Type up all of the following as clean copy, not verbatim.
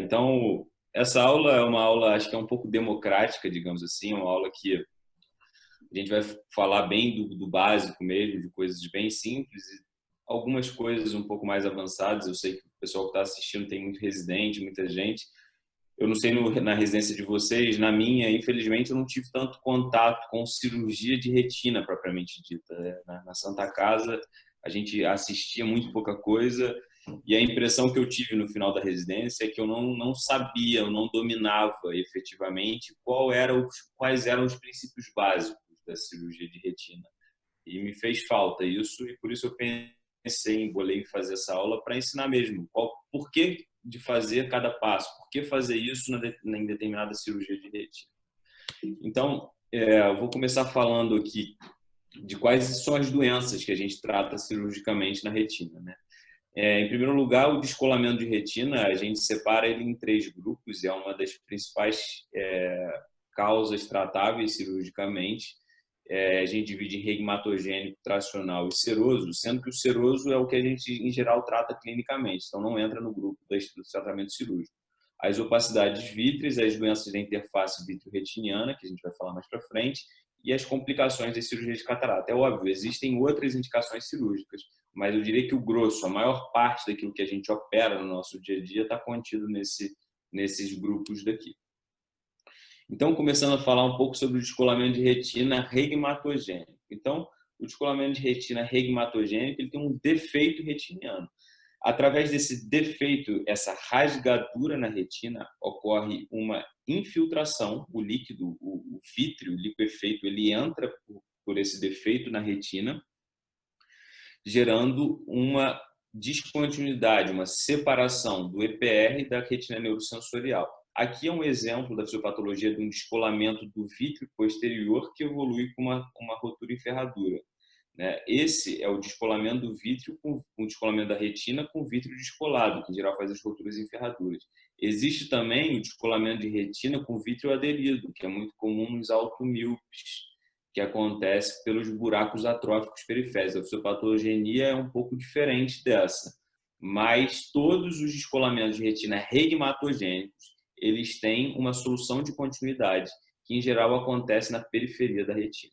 Então, essa aula é uma aula, acho que é um pouco democrática, digamos assim, uma aula que a gente vai falar bem do básico mesmo, de coisas bem simples e algumas coisas um pouco mais avançadas. Eu sei que o pessoal que está assistindo tem muito residente, muita gente. Eu não sei na residência de vocês, na minha, infelizmente, eu não tive tanto contato com cirurgia de retina propriamente dita. Na Santa Casa, a gente assistia muito pouca coisa e a impressão que eu tive no final da residência é que eu não sabia, eu não dominava efetivamente quais eram os princípios básicos da cirurgia de retina. E me fez falta isso e por isso eu bolei em fazer essa aula para ensinar mesmo por que de fazer cada passo, por que fazer isso em determinada cirurgia de retina. Então, eu vou começar falando aqui de quais são as doenças que a gente trata cirurgicamente na retina, né? Em primeiro lugar, o descolamento de retina, a gente separa ele em três grupos e é uma das principais causas tratáveis cirurgicamente. A gente divide em regmatogênico, tracional e seroso, sendo que o seroso é o que a gente, em geral, trata clinicamente, então não entra no grupo do tratamento cirúrgico. As opacidades vítreas, as doenças da interface vitreoretiniana, que a gente vai falar mais para frente, e as complicações da cirurgia de catarata. É óbvio, existem outras indicações cirúrgicas, mas eu diria que o grosso, a maior parte daquilo que a gente opera no nosso dia a dia está contido nesses grupos daqui. Então, começando a falar um pouco sobre o descolamento de retina regmatogênico. Então, o descolamento de retina regmatogênico ele tem um defeito retiniano. Através desse defeito, essa rasgadura na retina, ocorre uma infiltração, o líquido, o vítreo, o liquefeito, ele entra por esse defeito na retina, gerando uma descontinuidade, uma separação do EPR da retina neurosensorial. Aqui é um exemplo da fisiopatologia de um descolamento do vítreo posterior que evolui com uma rotura em ferradura. Esse é o descolamento do vítreo com o descolamento da retina com vítreo descolado, que em geral faz as roturas em ferraduras. Existe também o descolamento de retina com vítreo aderido, que é muito comum nos automíopes, que acontece pelos buracos atróficos periféricos. A fisiopatogenia é um pouco diferente dessa, mas todos os descolamentos de retina regmatogênicos, eles têm uma solução de continuidade, que em geral acontece na periferia da retina.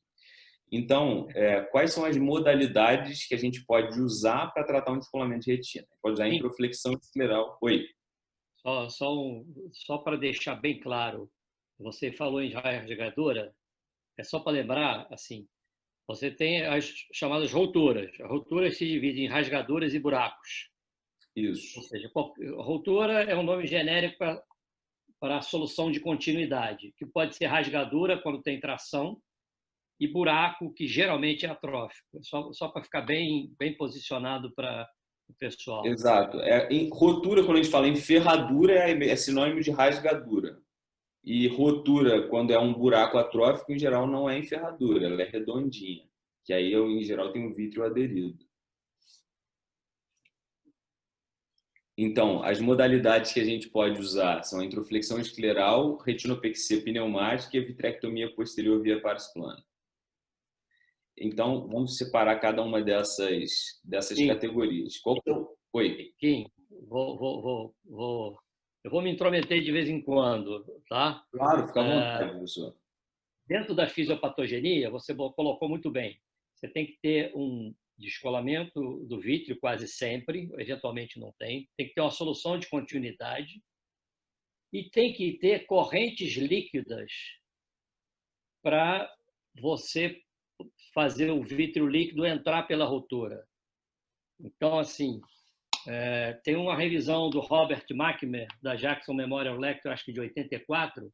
Então, quais são as modalidades que a gente pode usar para tratar um descolamento de retina? Pode usar introflexão escleral. Oi. Só para deixar bem claro, você falou em rasgadura, é só para lembrar, assim, você tem as chamadas roturas. As roturas se dividem em rasgaduras e buracos. Isso. Ou seja, rotura é um nome genérico para a solução de continuidade, que pode ser rasgadura quando tem tração e buraco, que geralmente é atrófico. Só para ficar bem posicionado para o pessoal. Exato. Rotura, quando a gente fala em ferradura, é sinônimo de rasgadura. E rotura, quando é um buraco atrófico, em geral não é em ferradura, ela é redondinha. Que aí, em geral, tem um vítreo aderido. Então, as modalidades que a gente pode usar são a introflexão escleral, retinopexia pneumática e a vitrectomia posterior via pares plana. Então, vamos separar cada uma dessas categorias. Qual que é o... Oi. Kim, eu vou me intrometer de vez em quando, tá? Claro, fica à vontade, professor. Dentro da fisiopatogenia, você colocou muito bem. Você tem que ter um descolamento do vítreo quase sempre, eventualmente não tem. Tem que ter uma solução de continuidade e tem que ter correntes líquidas para você fazer o vítreo líquido entrar pela rotura. Então, assim, tem uma revisão do Robert McMer, da Jackson Memorial Lecture, acho que de 84,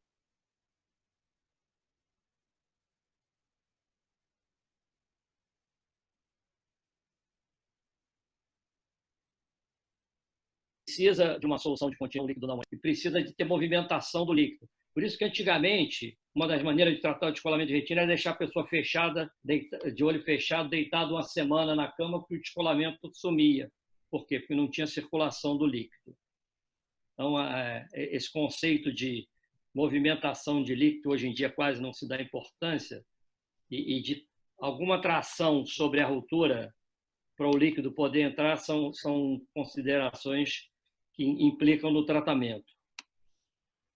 precisa de uma solução de contínuo líquido não, e precisa de ter movimentação do líquido. Por isso que antigamente, uma das maneiras de tratar o descolamento de retina era deixar a pessoa fechada, de olho fechado, deitado uma semana na cama, porque o descolamento sumia. Por quê? Porque não tinha circulação do líquido. Então, esse conceito de movimentação de líquido hoje em dia quase não se dá importância e de alguma tração sobre a rotura para o líquido poder entrar são considerações que implicam no tratamento.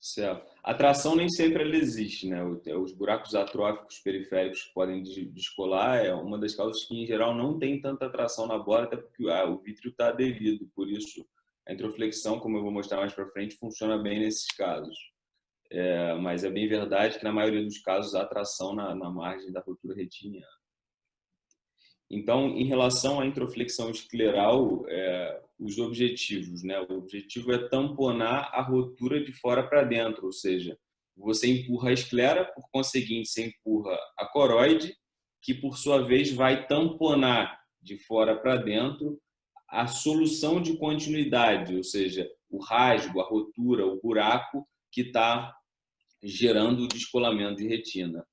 Certo. A tração nem sempre ela existe, né? Os buracos atróficos periféricos que podem descolar é uma das causas que, em geral, não tem tanta tração na bola, até porque o vítreo está aderido. Por isso, a introflexão, como eu vou mostrar mais para frente, funciona bem nesses casos. Mas é bem verdade que, na maioria dos casos, há tração na margem da rotura retiniana. Então, em relação à introflexão escleral, os objetivos, né? O objetivo é tamponar a rotura de fora para dentro, ou seja, você empurra a esclera, por conseguinte, você empurra a coroide, que por sua vez vai tamponar de fora para dentro a solução de continuidade, ou seja, o rasgo, a rotura, o buraco que está gerando o descolamento de retina.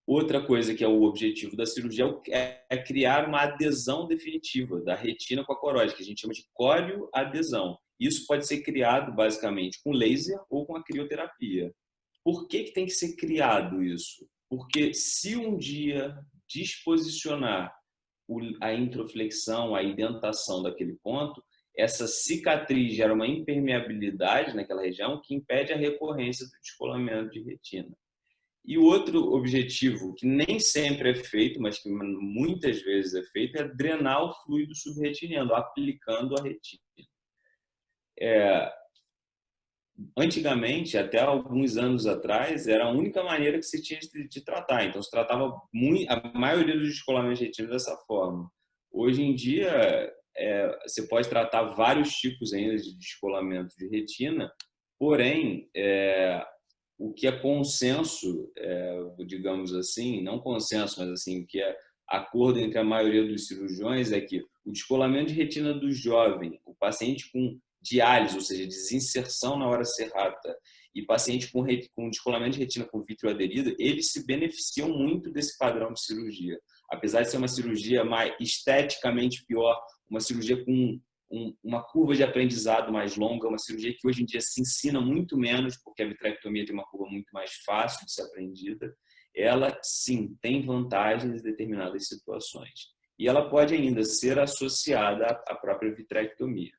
Outra coisa que é o objetivo da cirurgia é criar uma adesão definitiva da retina com a coroide, que a gente chama de corioadesão. Isso pode ser criado basicamente com laser ou com a crioterapia. Por que tem que ser criado isso? Porque se um dia disposicionar a introflexão, a indentação daquele ponto, essa cicatriz gera uma impermeabilidade naquela região que impede a recorrência do descolamento de retina. E o outro objetivo, que nem sempre é feito, mas que muitas vezes é feito, é drenar o fluido subretiniano, aplicando a retina. Antigamente, até alguns anos atrás, era a única maneira que se tinha de tratar. Então, se tratava a maioria dos descolamentos de retina dessa forma. Hoje em dia, você pode tratar vários tipos ainda de descolamento de retina, porém, o que é consenso, digamos assim, não consenso, mas assim, o que é acordo entre a maioria dos cirurgiões é que o descolamento de retina do jovem, o paciente com diálise, ou seja, desinserção na hora serrata, e paciente com descolamento de retina com vítreo aderido, eles se beneficiam muito desse padrão de cirurgia. Apesar de ser uma cirurgia mais esteticamente pior, uma cirurgia com uma curva de aprendizado mais longa, uma cirurgia que hoje em dia se ensina muito menos, porque a vitrectomia tem uma curva muito mais fácil de ser aprendida, ela sim tem vantagens em determinadas situações. E ela pode ainda ser associada à própria vitrectomia.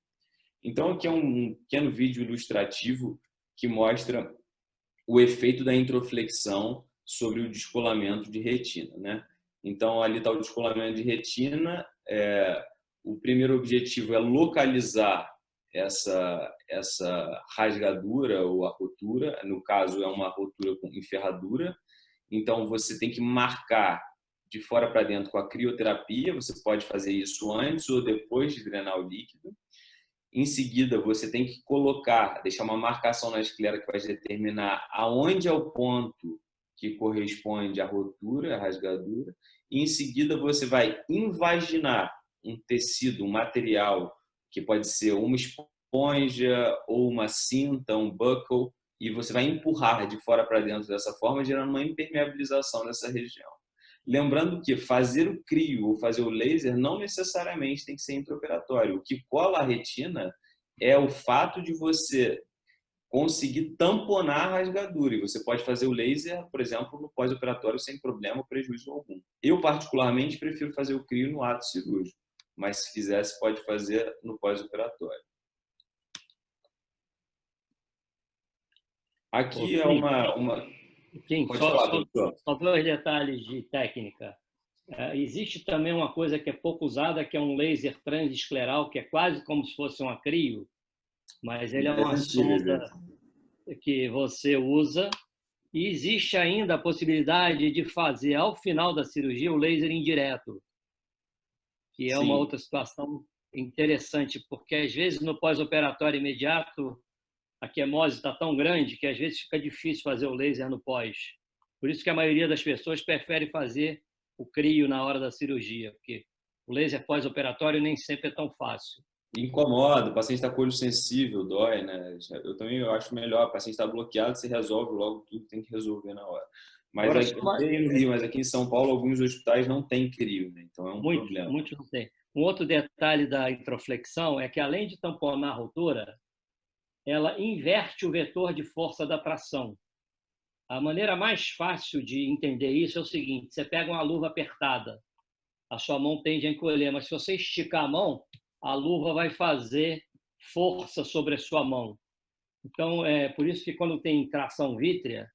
Então, aqui é um pequeno vídeo ilustrativo que mostra o efeito da introflexão sobre o descolamento de retina, né? Então, ali está o descolamento de retina. O primeiro objetivo é localizar essa rasgadura ou a rotura. No caso, é uma rotura em ferradura. Então, você tem que marcar de fora para dentro com a crioterapia. Você pode fazer isso antes ou depois de drenar o líquido. Em seguida, você tem que deixar uma marcação na esclera que vai determinar aonde é o ponto que corresponde à rotura, à rasgadura. E, em seguida, você vai invaginar um tecido, um material, que pode ser uma esponja ou uma cinta, um buckle, e você vai empurrar de fora para dentro dessa forma, gerando uma impermeabilização nessa região. Lembrando que fazer o crio ou fazer o laser não necessariamente tem que ser intraoperatório. O que cola a retina é o fato de você conseguir tamponar a rasgadura. E você pode fazer o laser, por exemplo, no pós-operatório sem problema ou prejuízo algum. Eu, particularmente, prefiro fazer o crio no ato cirúrgico, mas se quisesse, pode fazer no pós-operatório. Aqui é uma... Kim, Pode falar, doutor. só dois detalhes de técnica. Existe também uma coisa que é pouco usada, que é um laser transescleral, que é quase como se fosse um acrio, mas ele é uma sonda que você usa. E existe ainda a possibilidade de fazer, ao final da cirurgia, o laser indireto, que é uma outra situação interessante, porque às vezes no pós-operatório imediato a quimose está tão grande que às vezes fica difícil fazer o laser no pós. Por isso que a maioria das pessoas prefere fazer o crio na hora da cirurgia, porque o laser pós-operatório nem sempre é tão fácil. Incomoda, o paciente está com olho sensível, dói, né? Eu também acho melhor, o paciente está bloqueado, você resolve logo tudo que tem que resolver na hora. Mas aqui em São Paulo, alguns hospitais não têm crio, né? Então é um problema. Muitos não têm. Um outro detalhe da introflexão é que, além de tamponar a rotura, ela inverte o vetor de força da tração. A maneira mais fácil de entender isso é o seguinte: você pega uma luva apertada, a sua mão tende a encolher, mas se você esticar a mão, a luva vai fazer força sobre a sua mão. Então, por isso que quando tem tração vítrea,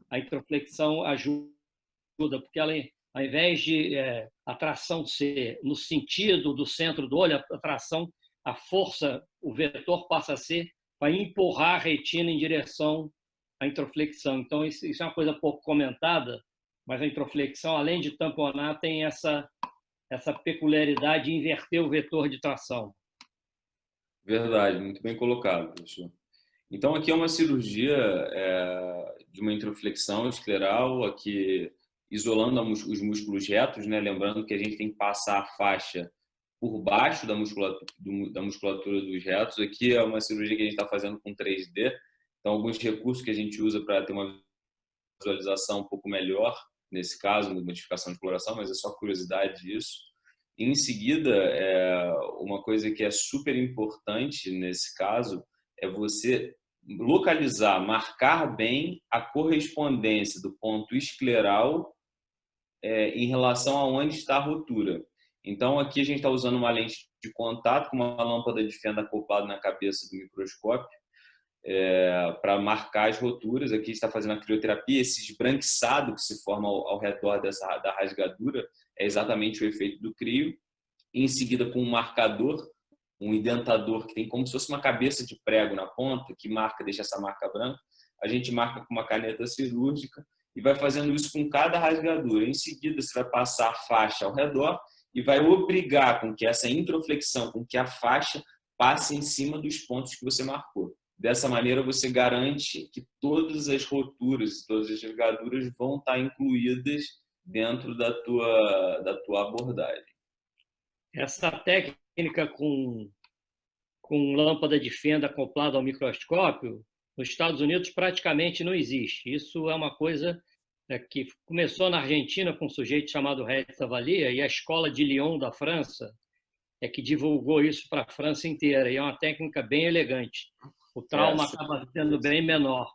a introflexão ajuda, porque ela, ao invés de a tração ser no sentido do centro do olho, a tração, a força, o vetor passa a ser para empurrar a retina em direção à introflexão. Então, isso é uma coisa pouco comentada, mas a introflexão, além de tamponar, tem essa peculiaridade de inverter o vetor de tração. Verdade, muito bem colocado, professor. Então, aqui é uma cirurgia de uma introflexão escleral, aqui isolando os músculos retos, né? Lembrando que a gente tem que passar a faixa por baixo da musculatura dos retos. Aqui é uma cirurgia que a gente está fazendo com 3D, então alguns recursos que a gente usa para ter uma visualização um pouco melhor, nesse caso, modificação de coloração, mas é só curiosidade isso. Em seguida, uma coisa que é super importante nesse caso é você localizar, marcar bem a correspondência do ponto escleral em relação a onde está a rotura. Então, aqui a gente está usando uma lente de contato com uma lâmpada de fenda acoplada na cabeça do microscópio para marcar as roturas. Aqui está fazendo a crioterapia. Esse esbranquiçado que se forma ao redor da rasgadura é exatamente o efeito do crio. Em seguida, com um marcador, um identador que tem como se fosse uma cabeça de prego na ponta, que marca, deixa essa marca branca. A gente marca com uma caneta cirúrgica e vai fazendo isso com cada rasgadura. Em seguida, você vai passar a faixa ao redor e vai obrigar com que essa introflexão, com que a faixa passe em cima dos pontos que você marcou. Dessa maneira, você garante que todas as roturas, todas as rasgaduras vão estar incluídas dentro da tua abordagem. Essa técnica com lâmpada de fenda acoplada ao microscópio, nos Estados Unidos praticamente não existe. Isso é uma coisa que começou na Argentina com um sujeito chamado Regis Savalia, e a escola de Lyon, da França, é que divulgou isso para a França inteira. E é uma técnica bem elegante. O trauma acaba sendo bem menor.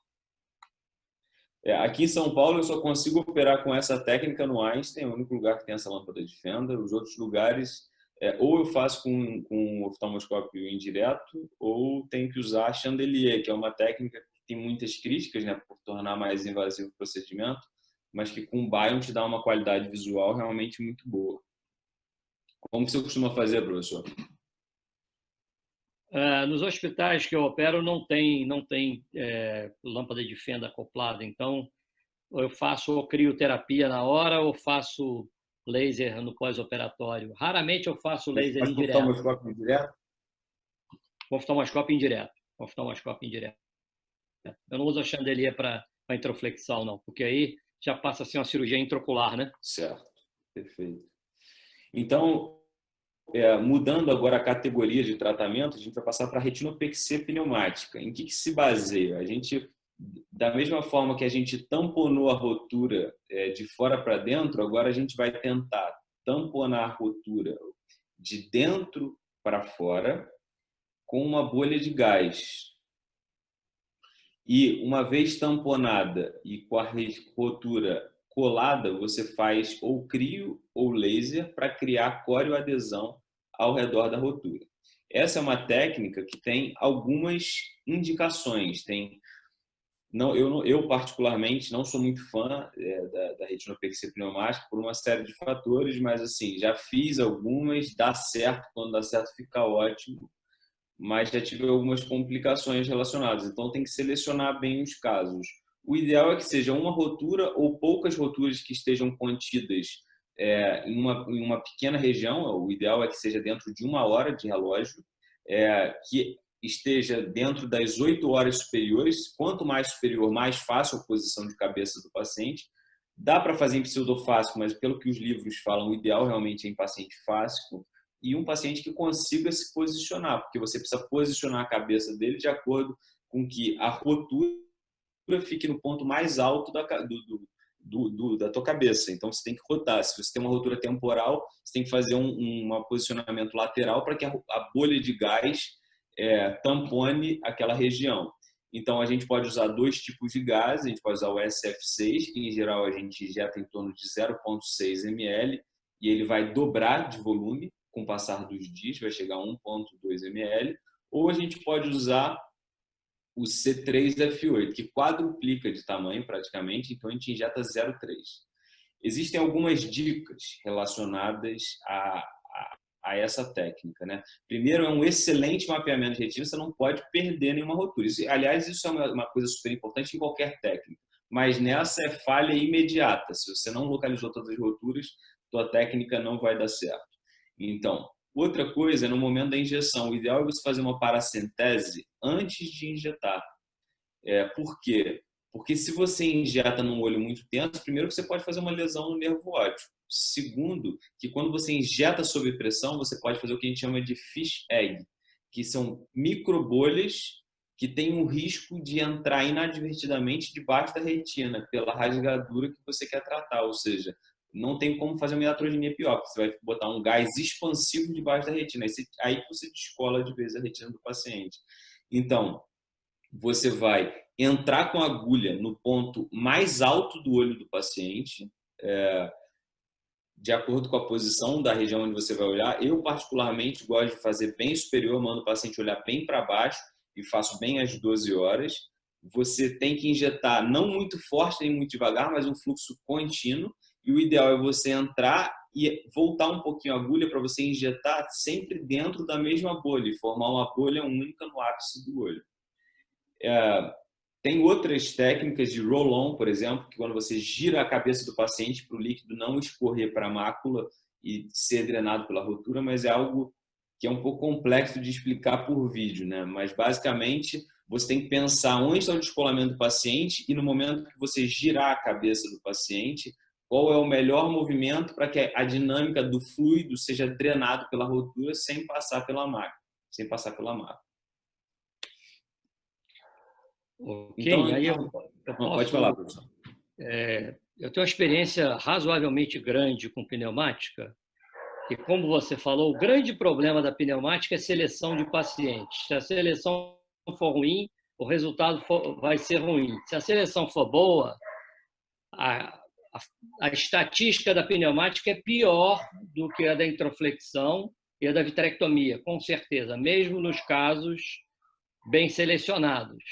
Aqui em São Paulo eu só consigo operar com essa técnica no Einstein, é o único lugar que tem essa lâmpada de fenda. Os outros lugares, ou eu faço com oftalmoscópio indireto, ou tenho que usar chandelier, que é uma técnica que tem muitas críticas, né, por tornar mais invasivo o procedimento, mas que com Bion te dá uma qualidade visual realmente muito boa. Como que você costuma fazer, professor? Nos hospitais que eu opero não tem lâmpada de fenda acoplada, então eu faço ou crioterapia na hora ou faço laser no pós-operatório. Raramente eu faço laser indireto. Oftalmoscópio indireto? Oftalmoscópio indireto. Oftalmoscópio indireto. Eu não uso a chandelier para introflexão, não, porque aí já passa a ser uma cirurgia intraocular, né? Certo, perfeito. Então, mudando agora a categoria de tratamento, a gente vai passar para a retinopexia pneumática. Em que se baseia? A gente, da mesma forma que a gente tamponou a rotura de fora para dentro, agora a gente vai tentar tamponar a rotura de dentro para fora com uma bolha de gás. E uma vez tamponada e com a rotura colada, você faz ou crio ou laser para criar corioadesão ao redor da rotura. Essa é uma técnica que tem algumas indicações. Eu particularmente não sou muito fã da retinopexia pneumática por uma série de fatores, mas assim, já fiz algumas, dá certo, quando dá certo fica ótimo, mas já tive algumas complicações relacionadas. Então tem que selecionar bem os casos. O ideal é que seja uma rotura ou poucas roturas que estejam contidas em uma pequena região. O ideal é que seja dentro de 1 hora de relógio, que esteja dentro das 8 horas superiores. Quanto mais superior, mais fácil a posição de cabeça do paciente. Dá para fazer em pseudofásico, mas pelo que os livros falam, o ideal realmente é em paciente fásico. E um paciente que consiga se posicionar, porque você precisa posicionar a cabeça dele de acordo com que a rotura fique no ponto mais alto da tua cabeça. Então, você tem que rotar. Se você tem uma rotura temporal, você tem que fazer um posicionamento lateral para que a bolha de gás tampone aquela região. Então, a gente pode usar 2 tipos de gás. A gente pode usar o SF6, que em geral a gente injeta em torno de 0,6 ml, e ele vai dobrar de volume com o passar dos dias, vai chegar a 1,2 ml, ou a gente pode usar o C3F8, que quadruplica de tamanho praticamente, então a gente injeta 0,3. Existem algumas dicas relacionadas a essa técnica, né? Primeiro, é um excelente mapeamento de retina, você não pode perder nenhuma rotura. Aliás, isso é uma coisa super importante em qualquer técnica, mas nessa é falha imediata. Se você não localizou todas as roturas, tua técnica não vai dar certo. Então, outra coisa é no momento da injeção. O ideal é você fazer uma paracentese antes de injetar. Por quê? Porque se você injeta num olho muito tenso, primeiro que você pode fazer uma lesão no nervo óptico. Segundo, que quando você injeta sob pressão, você pode fazer o que a gente chama de fish egg, que são microbolhas que têm o risco de entrar inadvertidamente debaixo da retina pela rasgadura que você quer tratar. Ou seja, não tem como fazer uma iatrogenia pior, porque você vai botar um gás expansivo debaixo da retina. Aí você descola de vez a retina do paciente. Então, você vai entrar com a agulha no ponto mais alto do olho do paciente, de acordo com a posição da região onde você vai olhar. Eu, particularmente, gosto de fazer bem superior, mando o paciente olhar bem para baixo e faço bem às 12 horas. Você tem que injetar não muito forte nem muito devagar, mas um fluxo contínuo. E o ideal é você entrar e voltar um pouquinho a agulha para você injetar sempre dentro da mesma bolha e formar uma bolha única no ápice do olho. Tem outras técnicas de roll-on, por exemplo, que quando você gira a cabeça do paciente para o líquido não escorrer para a mácula e ser drenado pela rotura, mas é algo que é um pouco complexo de explicar por vídeo, né? Mas basicamente você tem que pensar onde está o descolamento do paciente e no momento que você girar a cabeça do paciente, qual é o melhor movimento para que a dinâmica do fluido seja drenado pela rotura sem passar pela mácula, Ok, Então, aí eu pode falar, professor. Eu tenho uma experiência razoavelmente grande com pneumática, e como você falou, o grande problema da pneumática é seleção de pacientes. Se a seleção for ruim, o resultado vai ser ruim. Se a seleção for boa, a estatística da pneumática é pior do que a da introflexão e a da vitrectomia, com certeza, mesmo nos casos bem selecionados.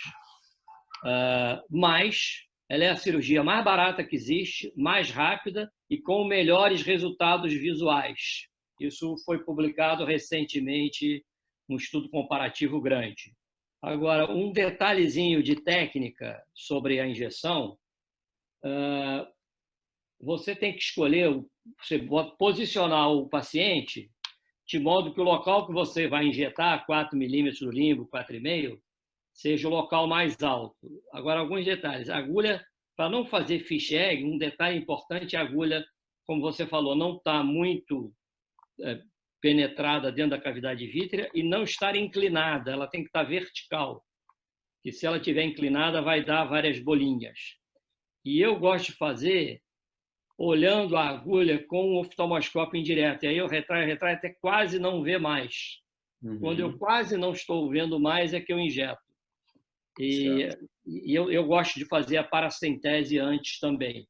Mas ela é a cirurgia mais barata que existe, mais rápida e com melhores resultados visuais. Isso foi publicado recentemente, um estudo comparativo grande. Agora, um detalhezinho de técnica sobre a injeção, você tem que escolher, você posicionar o paciente de modo que o local que você vai injetar, 4 milímetros do limbo, 4,5, seja o local mais alto. Agora, alguns detalhes. A agulha, para não fazer fish egg, um detalhe importante é a agulha, como você falou, não está muito penetrada dentro da cavidade vítrea e não estar inclinada, ela tem que estar vertical, que se ela estiver inclinada vai dar várias bolinhas. E eu gosto de fazer olhando a agulha com o oftalmoscópio indireto, e aí eu retraio até quase não ver mais. Quando eu quase não estou vendo mais é que eu injeto. E eu gosto de fazer a paracentese antes também,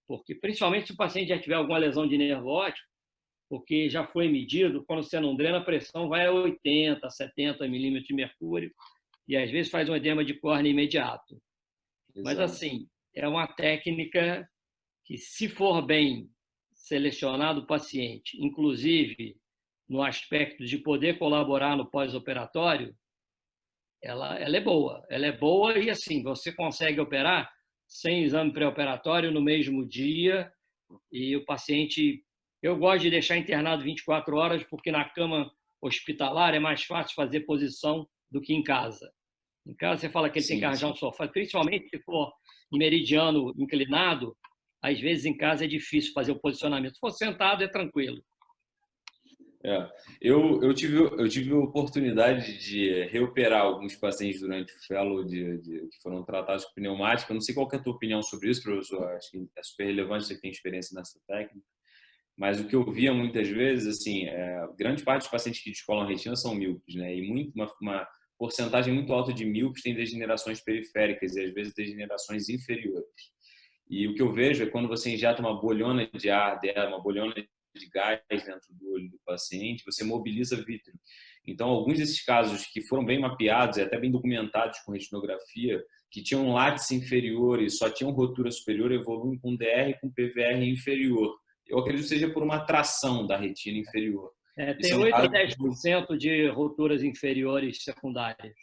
porque principalmente se o paciente já tiver alguma lesão de nervo óptico, porque já foi medido, quando você não drena, a pressão vai a 80, 70 milímetros de mercúrio, e às vezes faz um edema de córnea imediato. Exato. Mas assim, é uma técnica que, se for bem selecionado o paciente, inclusive no aspecto de poder colaborar no pós-operatório, ela é boa. Ela é boa e, assim, você consegue operar sem exame pré-operatório no mesmo dia e o paciente... Eu gosto de deixar internado 24 horas porque na cama hospitalar é mais fácil fazer posição do que em casa. Em casa você fala que ele tem que arranjar um sofá, principalmente se for em meridiano inclinado, às vezes em casa é difícil fazer o posicionamento. Se for sentado, é tranquilo. Eu tive a oportunidade de reoperar alguns pacientes durante o fellow que foram tratados com pneumática. Eu não sei qual é a tua opinião sobre isso, professor. Acho que é super relevante, você que tem experiência nessa técnica. Mas o que eu via muitas vezes, assim, grande parte dos pacientes que descolam a retina são míopes, né? E uma porcentagem muito alta de míopes tem degenerações periféricas e às vezes degenerações inferiores. E o que eu vejo é quando você injeta uma bolhona de ar dela, uma bolhona de gás dentro do olho do paciente, você mobiliza vítreo. Então, alguns desses casos que foram bem mapeados e até bem documentados com retinografia, que tinham látice inferior e só tinham rotura superior, evoluem com DR e com PVR inferior. Eu acredito que seja por uma tração da retina inferior. Tem 8 a 10% de roturas inferiores secundárias.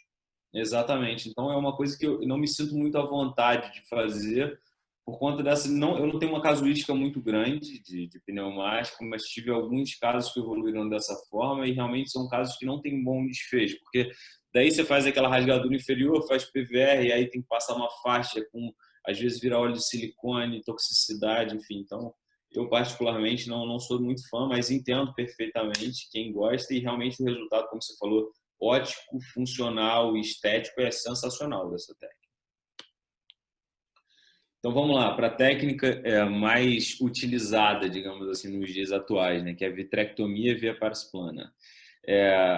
Exatamente. Então, é uma coisa que eu não me sinto muito à vontade de fazer, por conta dessa. Não, eu não tenho uma casuística muito grande de pneumático, mas tive alguns casos que evoluíram dessa forma e realmente são casos que não têm bom desfecho, porque daí você faz aquela rasgadura inferior, faz PVR e aí tem que passar uma faixa com, às vezes, vira óleo de silicone, toxicidade, enfim. Então, eu particularmente não sou muito fã, mas entendo perfeitamente quem gosta e realmente o resultado, como você falou, ótico, funcional e estético é sensacional dessa técnica. Então vamos lá, para a técnica mais utilizada, digamos assim, nos dias atuais, né, que é a vitrectomia via pars plana.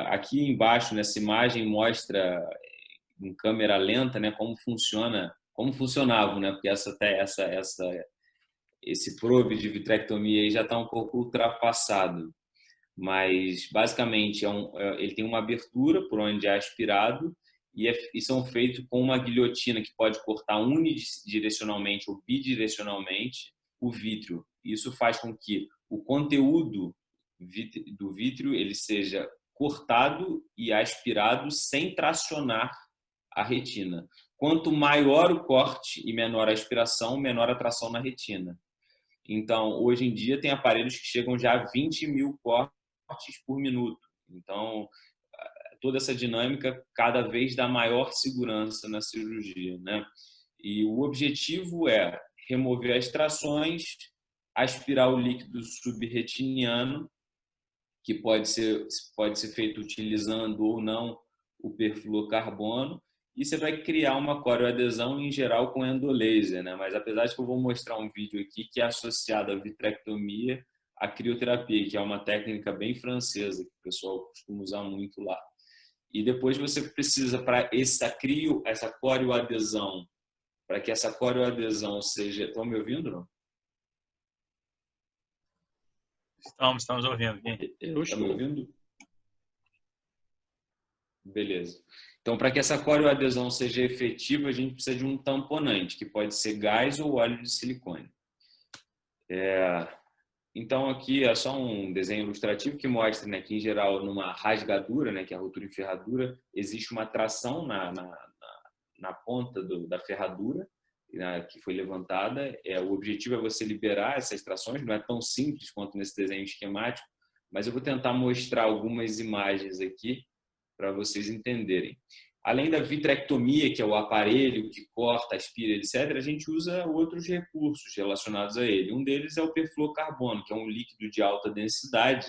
Aqui embaixo, nessa imagem, mostra em câmera lenta, né, como funcionava, né, porque esse probe de vitrectomia aí já está um pouco ultrapassado. Mas basicamente ele tem uma abertura por onde é aspirado e são feitos com uma guilhotina que pode cortar unidirecionalmente ou bidirecionalmente o vítreo. Isso faz com que o conteúdo do vítreo ele seja cortado e aspirado sem tracionar a retina. Quanto maior o corte e menor a aspiração, menor a tração na retina. Então, hoje em dia, tem aparelhos que chegam já a 20 mil cortes por minuto. Então, toda essa dinâmica cada vez dá maior segurança na cirurgia, né? E o objetivo é remover as trações, aspirar o líquido subretiniano, que pode ser feito utilizando ou não o perfluorocarbono, e você vai criar uma corioadesão em geral com endolaser, né? Mas apesar de que eu vou mostrar um vídeo aqui que é associado à vitrectomia, a crioterapia, que é uma técnica bem francesa que o pessoal costuma usar muito lá. E depois você precisa, para essa corioadesão, para que essa corioadesão seja... Estão me ouvindo, não? Estamos ouvindo. Estão me ouvindo? Beleza. Então, para que essa corioadesão seja efetiva, a gente precisa de um tamponante, que pode ser gás ou óleo de silicone. Então, aqui é só um desenho ilustrativo que mostra, né, que, em geral, numa rasgadura, né, que é a rotura em ferradura, existe uma tração na ponta da ferradura, né, que foi levantada. O objetivo é você liberar essas trações, não é tão simples quanto nesse desenho esquemático, mas eu vou tentar mostrar algumas imagens aqui para vocês entenderem. Além da vitrectomia, que é o aparelho que corta, aspira, etc., a gente usa outros recursos relacionados a ele. Um deles é o perfluorocarbono, que é um líquido de alta densidade,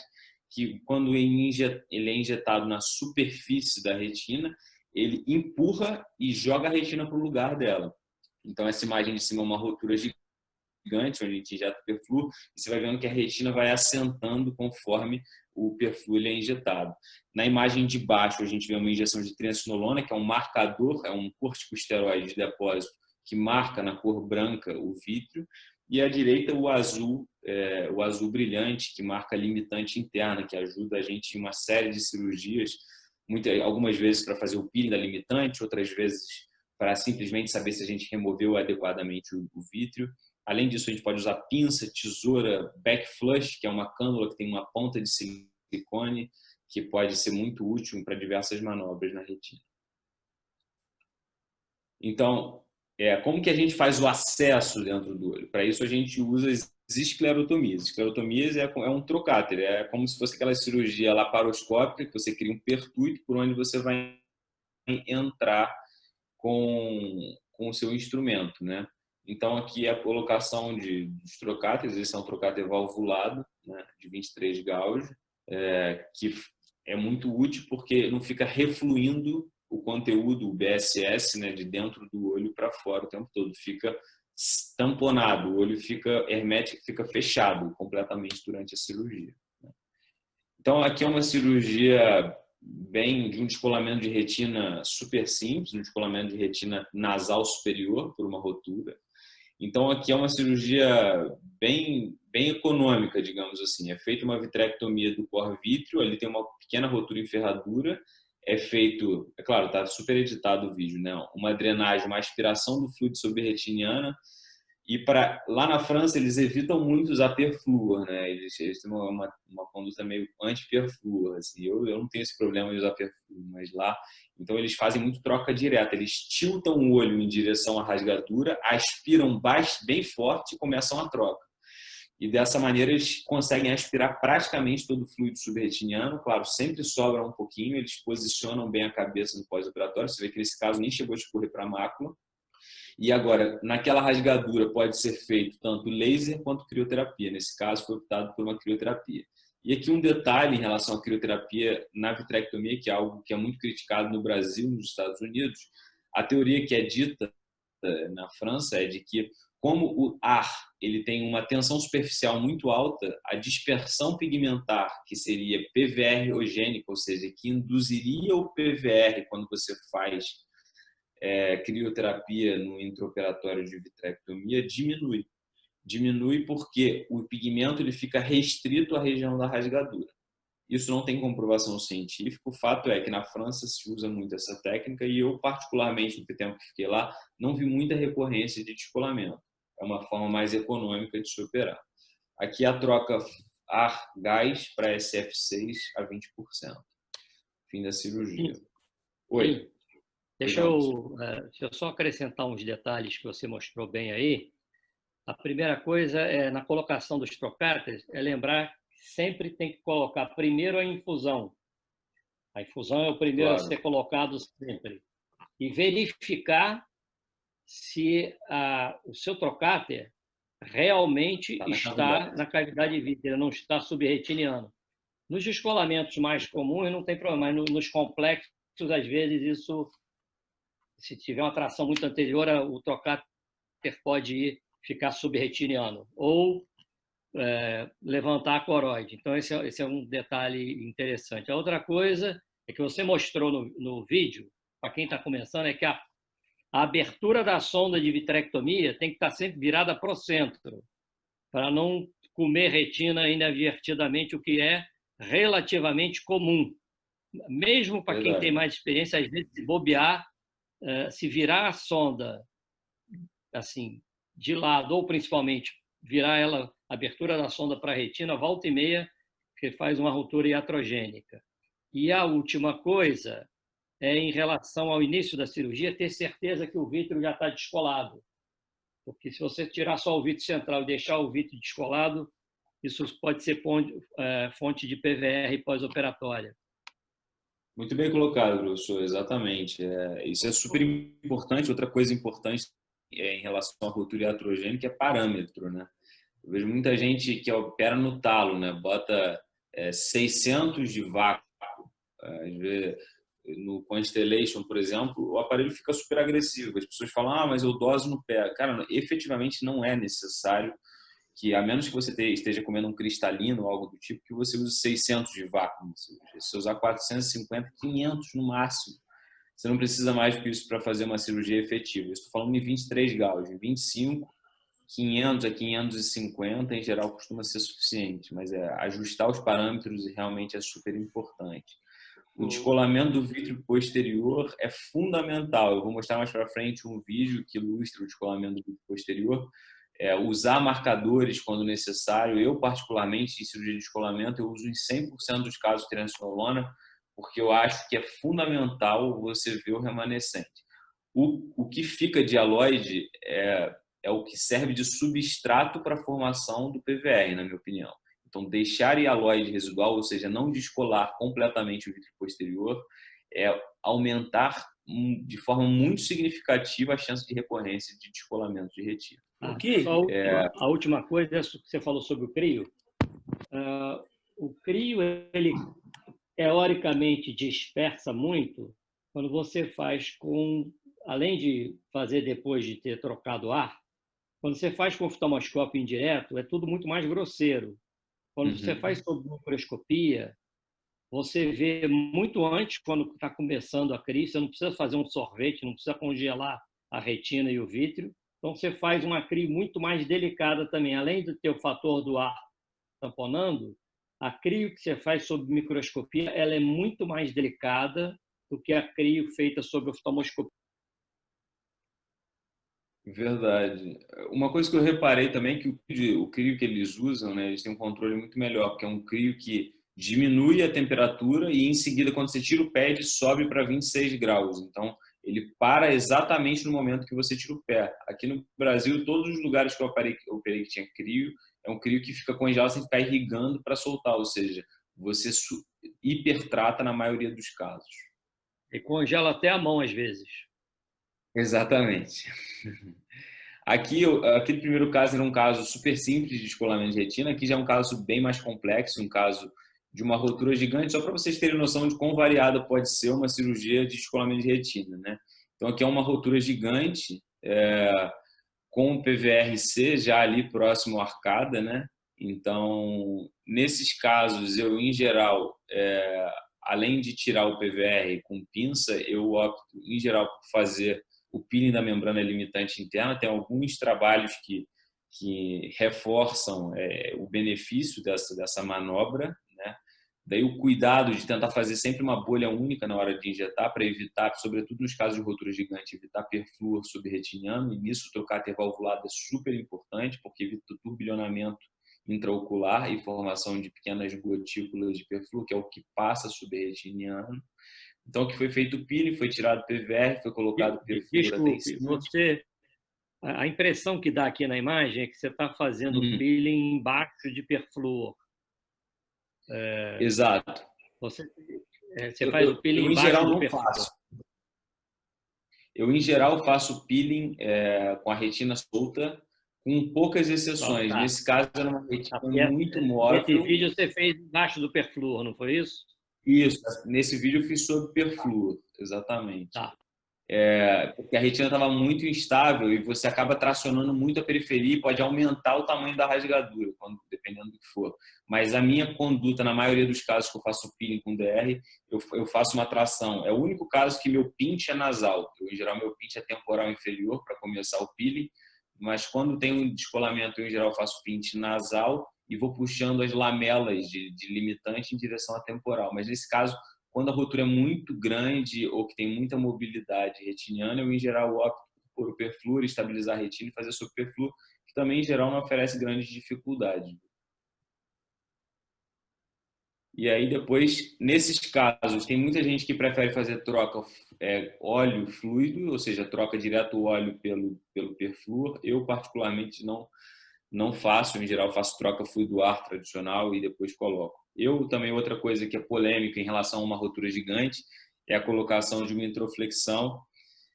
que quando ele é injetado na superfície da retina, ele empurra e joga a retina para o lugar dela. Então, essa imagem de cima é uma rotura gigante, onde a gente injeta o perfluoro, e você vai vendo que a retina vai assentando conforme o perfluoro é injetado. Na imagem de baixo, a gente vê uma injeção de triacinolona, que é um marcador, é um corticosteroide de depósito que marca na cor branca o vítreo, e à direita o azul brilhante, que marca a limitante interna, que ajuda a gente em uma série de cirurgias, algumas vezes para fazer o peeling da limitante, outras vezes para simplesmente saber se a gente removeu adequadamente o vítreo. Além disso, a gente pode usar pinça, tesoura, back flush, que é uma cânula que tem uma ponta de silicone, que pode ser muito útil para diversas manobras na retina. Então, como que a gente faz o acesso dentro do olho? Para isso, a gente usa as esclerotomias. Esclerotomias é um trocáter, é como se fosse aquela cirurgia laparoscópica, que você cria um pertuito por onde você vai entrar com o seu instrumento, né? Então, aqui é a colocação dos trocáteres. Esse é um trocáter valvulado, né, de 23 Gauge, que é muito útil porque não fica refluindo o conteúdo, o BSS, né, de dentro do olho para fora o tempo todo. Fica tamponado, o olho fica hermético, fica fechado completamente durante a cirurgia. Então, aqui é uma cirurgia de um descolamento de retina super simples, um descolamento de retina nasal superior por uma rotura. Então, aqui é uma cirurgia bem econômica, digamos assim. É feita uma vitrectomia do cor vítreo, ali tem uma pequena rotura em ferradura, é feito, é claro, está super editado o vídeo, né? Uma drenagem, uma aspiração do fluido subretiniana. E lá na França, eles evitam muito usar perfluor, né? Eles têm uma conduta meio anti-perfluor, assim. Eu não tenho esse problema de usar perfluor, mas lá... Então, eles fazem muito troca direta. Eles tiltam o olho em direção à rasgadura, aspiram bem forte e começam a troca. E dessa maneira, eles conseguem aspirar praticamente todo o fluido subretiniano. Claro, sempre sobra um pouquinho. Eles posicionam bem a cabeça no pós-operatório. Você vê que nesse caso nem chegou a escorrer para a mácula. E agora, naquela rasgadura pode ser feito tanto laser quanto crioterapia. Nesse caso, foi optado por uma crioterapia. E aqui um detalhe em relação à crioterapia na vitrectomia, que é algo que é muito criticado no Brasil e nos Estados Unidos. A teoria que é dita na França é de que, como o ar ele tem uma tensão superficial muito alta, a dispersão pigmentar, que seria PVR-ogênica, ou seja, que induziria o PVR quando você faz crioterapia no intraoperatório de vitrectomia, diminui porque o pigmento ele fica restrito à região da rasgadura. Isso não tem comprovação científica. O fato é que na França se usa muito essa técnica e eu, particularmente, no tempo que fiquei lá, não vi muita recorrência de descolamento. É uma forma mais econômica de se operar. Aqui a troca ar-gás para SF6 a 20%. Fim da cirurgia. Oi. Deixa eu só acrescentar uns detalhes que você mostrou bem aí. A primeira coisa é, na colocação dos trocáteres, é lembrar que sempre tem que colocar primeiro a infusão. A infusão é o primeiro a ser colocado sempre. E verificar se o seu trocáter realmente está na cavidade vítrea, não está subretiniano. Nos descolamentos mais comuns não tem problema, mas nos complexos, às vezes, isso, se tiver uma tração muito anterior, o trocáter pode ficar subretiniano ou levantar a coroide. Então, esse é um detalhe interessante. A outra coisa é que você mostrou no vídeo, para quem está começando, é que a abertura da sonda de vitrectomia tem que estar sempre virada para o centro, para não comer retina inadvertidamente, o que é relativamente comum. Mesmo para quem tem mais experiência, às vezes, se bobear, se virar a sonda assim, de lado, ou principalmente virar ela, a abertura da sonda para a retina, volta e meia, que faz uma ruptura iatrogênica. E a última coisa é em relação ao início da cirurgia, ter certeza que o vítreo já está descolado. Porque se você tirar só o vítreo central e deixar o vítreo descolado, isso pode ser fonte de PVR pós-operatória. Muito bem colocado, professor, exatamente. Isso é super importante. Outra coisa importante em relação à ruptura iatrogênica é parâmetro, né? Eu vejo muita gente que opera no talo, né? Bota 600 de vácuo. Às vezes, no Constellation, por exemplo, o aparelho fica super agressivo. As pessoas falam, mas eu doso no pé. Cara, efetivamente não é necessário que, a menos que você esteja comendo um cristalino ou algo do tipo, que você use 600 de vácuo. Se você usar 450, 500 no máximo. Você não precisa mais do que isso para fazer uma cirurgia efetiva. Eu estou falando em 23 Gauss, em 25, 500 a 550, em geral, costuma ser suficiente. Mas ajustar os parâmetros realmente é super importante. O descolamento do vítreo posterior é fundamental. Eu vou mostrar mais para frente um vídeo que ilustra o descolamento do vítreo posterior. Usar marcadores quando necessário. Eu, particularmente, em cirurgia de descolamento, eu uso em 100% dos casos de triancinolona, porque eu acho que é fundamental você ver o remanescente. O que fica de aloide é o que serve de substrato para a formação do PVR, na minha opinião. Então, deixar hialoide residual, ou seja, não descolar completamente o vítreo posterior, é aumentar de forma muito significativa a chance de recorrência de descolamento de retina. A última coisa, você falou sobre o crio. O crio, ele teoricamente dispersa muito quando você faz além de fazer depois de ter trocado ar, quando você faz com oftalmoscópio indireto, é tudo muito mais grosseiro. Quando você faz sob microscopia, você vê muito antes, quando está começando a crise, você não precisa fazer um sorvete, não precisa congelar a retina e o vítreo. Então, você faz uma crio muito mais delicada também. Além de ter o fator do ar tamponando, a crio que você faz sob microscopia ela é muito mais delicada do que a crio feita sob oftalmoscopia. Verdade. Uma coisa que eu reparei também é que o crio que eles usam, né, eles têm um controle muito melhor, porque é um crio que diminui a temperatura e em seguida, quando você tira o pé, ele sobe para 26 graus. Então, ele para exatamente no momento que você tira o pé. Aqui no Brasil, todos os lugares que eu operei que tinha crio, é um crio que fica congelado sem ficar irrigando para soltar, ou seja, você hipertrata na maioria dos casos. E congela até a mão às vezes. Exatamente. Aquele primeiro caso era um caso super simples de descolamento de retina. Aqui já é um caso bem mais complexo, um caso de uma rotura gigante, só para vocês terem noção de quão variada pode ser uma cirurgia de descolamento de retina, né? Então, aqui é uma rotura gigante, com PVRC já ali próximo à arcada, né? Então, nesses casos, eu, em geral, além de tirar o PVR com pinça, eu opto, em geral, por fazer o peeling da membrana limitante interna. Tem alguns trabalhos que reforçam o benefício dessa manobra, né? Daí o cuidado de tentar fazer sempre uma bolha única na hora de injetar, para evitar, sobretudo nos casos de rotura gigante, evitar perfluor subretiniano, e nisso o catéter valvulado é super importante, porque evita o turbilhonamento intraocular e formação de pequenas gotículas de perfluor, que é o que passa subretiniano. Então, o que foi feito o peeling, foi tirado o PVR, foi colocado o perfluor até em cima. A impressão que dá aqui na imagem é que você está fazendo peeling embaixo de perfluor. Exato. Você faz o peeling embaixo do perfluor. Eu, em geral, faço peeling com a retina solta, com poucas exceções. Tá. Nesse caso, era uma retina muito móvel. Nesse vídeo você fez embaixo do perfluor, não foi isso? Isso. Nesse vídeo eu fiz sobre perfluor, exatamente. Tá. Porque a retina estava muito instável e você acaba tracionando muito a periferia e pode aumentar o tamanho da rasgadura, dependendo do que for. Mas a minha conduta, na maioria dos casos que eu faço peeling com DR, eu faço uma tração. É o único caso que meu pinch é nasal. Em geral, meu pinch é temporal inferior para começar o peeling, mas quando tem um descolamento, eu, em geral, faço pinch nasal e vou puxando as lamelas de limitante em direção à temporal. Mas nesse caso, quando a rotura é muito grande ou que tem muita mobilidade retiniana, eu, em geral, opto por perfluor, estabilizar a retina e fazer sobre perfluor, que também, em geral, não oferece grandes dificuldades. E aí, depois, nesses casos, tem muita gente que prefere fazer troca óleo fluido, ou seja, troca direto o óleo pelo perfluor. Eu, particularmente, não faço. Em geral, faço troca fluido-ar tradicional e depois coloco. Também, outra coisa que é polêmica em relação a uma rotura gigante é a colocação de uma introflexão.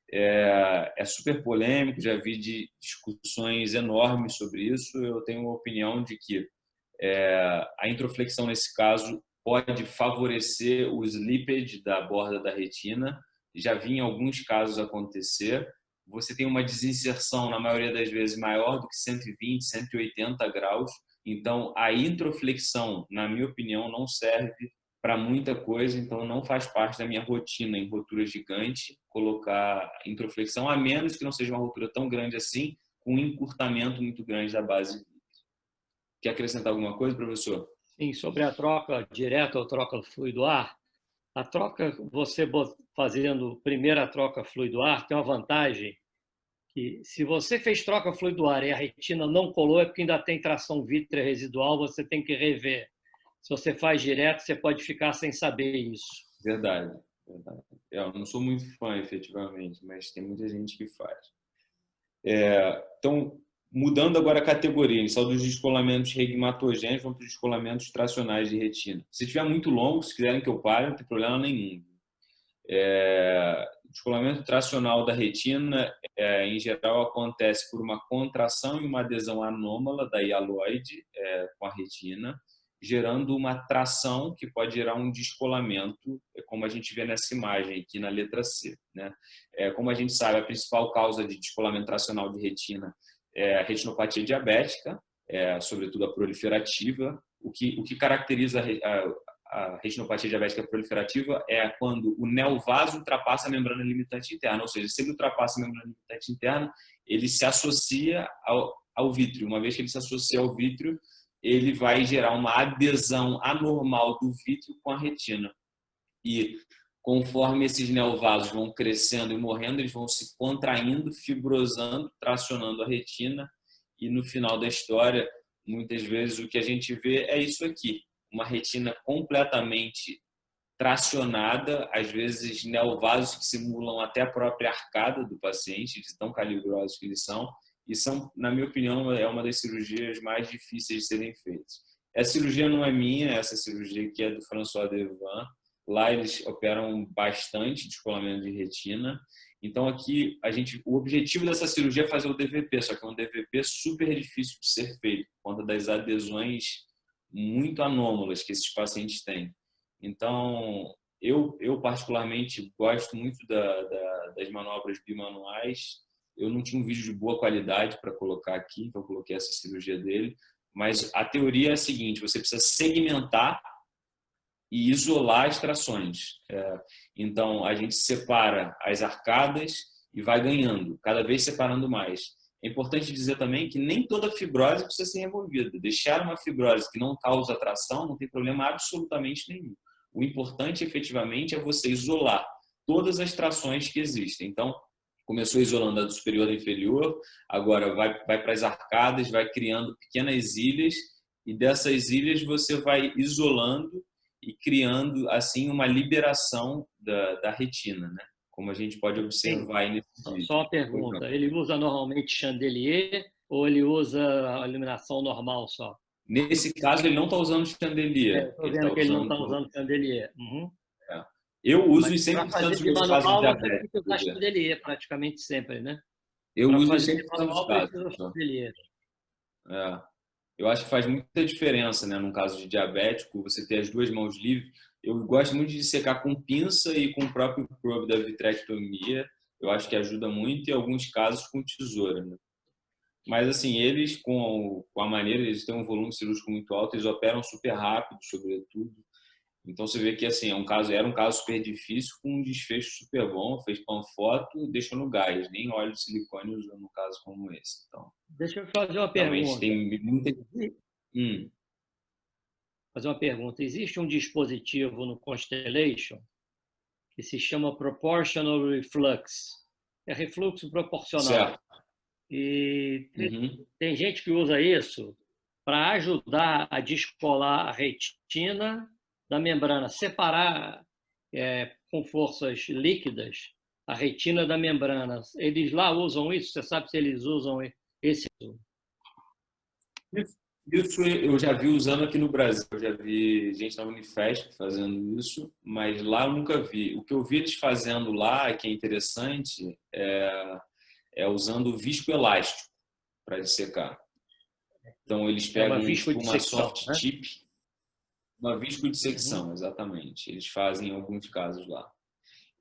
É super polêmico, já vi discussões enormes sobre isso. Eu tenho uma opinião de que a introflexão, nesse caso, pode favorecer o slippage da borda da retina. Já vi em alguns casos acontecer. Você tem uma desinserção, na maioria das vezes, maior do que 120, 180 graus. Então, a introflexão, na minha opinião, não serve para muita coisa. Então, não faz parte da minha rotina em rotura gigante colocar introflexão, a menos que não seja uma rotura tão grande assim, com um encurtamento muito grande da base. Quer acrescentar alguma coisa, professor? Sim, sobre a troca direta ou troca fluido-ar, a troca, você fazendo primeira troca fluido-ar, tem uma vantagem que, se você fez troca fluido-ar e a retina não colou, é porque ainda tem tração vítrea residual, você tem que rever. Se você faz direto, você pode ficar sem saber isso. Verdade. Eu não sou muito fã, efetivamente, mas tem muita gente que faz. Então, mudando agora a categoria, a gente saiu dos descolamentos regmatogênicos, vamos para os descolamentos tracionais de retina. Se estiver muito longo, se quiserem que eu pare, não tem problema nenhum. Descolamento tracional da retina, em geral, acontece por uma contração e uma adesão anômala da hialoide com a retina, gerando uma tração que pode gerar um descolamento, como a gente vê nessa imagem aqui na letra C, né? Como a gente sabe, a principal causa de descolamento tracional de retina é a retinopatia diabética, sobretudo a proliferativa. O que caracteriza a retinopatia diabética proliferativa é quando o neovaso ultrapassa a membrana limitante interna, ou seja, se ele ultrapassa a membrana limitante interna, ele se associa ao vítreo. Uma vez que ele se associa ao vítreo, ele vai gerar uma adesão anormal do vítreo com a retina. E conforme esses neovasos vão crescendo e morrendo, eles vão se contraindo, fibrosando, tracionando a retina. E no final da história, muitas vezes o que a gente vê é isso aqui, uma retina completamente tracionada, às vezes neovasos que simulam até a própria arcada do paciente, de tão calibrosos que eles são, e são, na minha opinião, é uma das cirurgias mais difíceis de serem feitas. Essa cirurgia não é minha, essa cirurgia aqui é do François Devan. Lá eles operam bastante descolamento de retina. Então aqui o objetivo dessa cirurgia é fazer o DVP, só que é um DVP super difícil de ser feito, por conta das adesões muito anômalas que esses pacientes têm. Então, eu particularmente gosto muito das manobras bimanuais. Eu não tinha um vídeo de boa qualidade para colocar aqui, então eu coloquei essa cirurgia dele. Mas a teoria é a seguinte, você precisa segmentar e isolar as trações. Então, a gente separa as arcadas e vai ganhando, cada vez separando mais. É importante dizer também que nem toda fibrose precisa ser removida. Deixar uma fibrose que não causa tração não tem problema absolutamente nenhum. O importante, efetivamente, é você isolar todas as trações que existem. Então, começou isolando a do superior e inferior, agora vai para as arcadas, vai criando pequenas ilhas, e dessas ilhas você vai isolando e criando, assim, uma liberação da retina, né? Como a gente pode observar aí nesse vídeo. Só uma pergunta, ele usa normalmente chandelier ou ele usa a iluminação normal só? Nesse caso, ele não está usando chandelier. Estou vendo que ele não está usando chandelier. Uhum. Eu uso Mas em 100% fazer dos casos de manual, você diabetes. tem que usar chandelier praticamente sempre, né? Eu Para uso em fazer 100% dos manual, casos. precisa de chandelier. Eu acho que faz muita diferença, né? Num caso de diabético, você ter as duas mãos livres. Eu gosto muito de secar com pinça e com o próprio probe da vitrectomia. Eu acho que ajuda muito, e em alguns casos com tesoura, né? Mas, assim, eles, com a maneira, eles têm um volume cirúrgico muito alto, eles operam super rápido, sobretudo. Então, você vê que, assim, era um caso super difícil, com um desfecho super bom, fez panfoto, deixou no gás, nem óleo de silicone usou num caso como esse. Então, Deixa eu fazer uma realmente pergunta. tem muita... Fazer uma pergunta. Existe um dispositivo no Constellation que se chama Proportional Reflux. É refluxo proporcional. Certo. E tem gente que usa isso para ajudar a descolar a retina da membrana, separar com forças líquidas a retina da membrana. Eles lá usam isso? Você sabe se eles usam esse? Isso eu já vi usando aqui no Brasil. Eu já vi gente na Unifesp fazendo isso, mas lá eu nunca vi. O que eu vi eles fazendo lá, que é interessante, é usando viscoelástico para dissecar. Então, eles pegam uma soft tip, uma viscodissecção, exatamente. Eles fazem em alguns casos lá.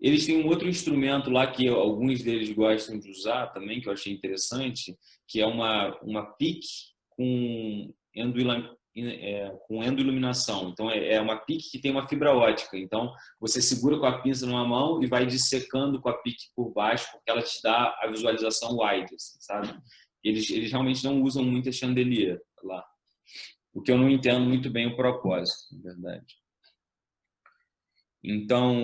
Eles têm um outro instrumento lá que alguns deles gostam de usar também, que eu achei interessante, que é uma PIC com endoiluminação. Então, é uma PIC que tem uma fibra ótica. Então, você segura com a pinça numa mão e vai dissecando com a PIC por baixo, porque ela te dá a visualização wide, assim, sabe? Eles realmente não usam muita chandelier lá. O que eu não entendo muito bem o propósito, na verdade. Então,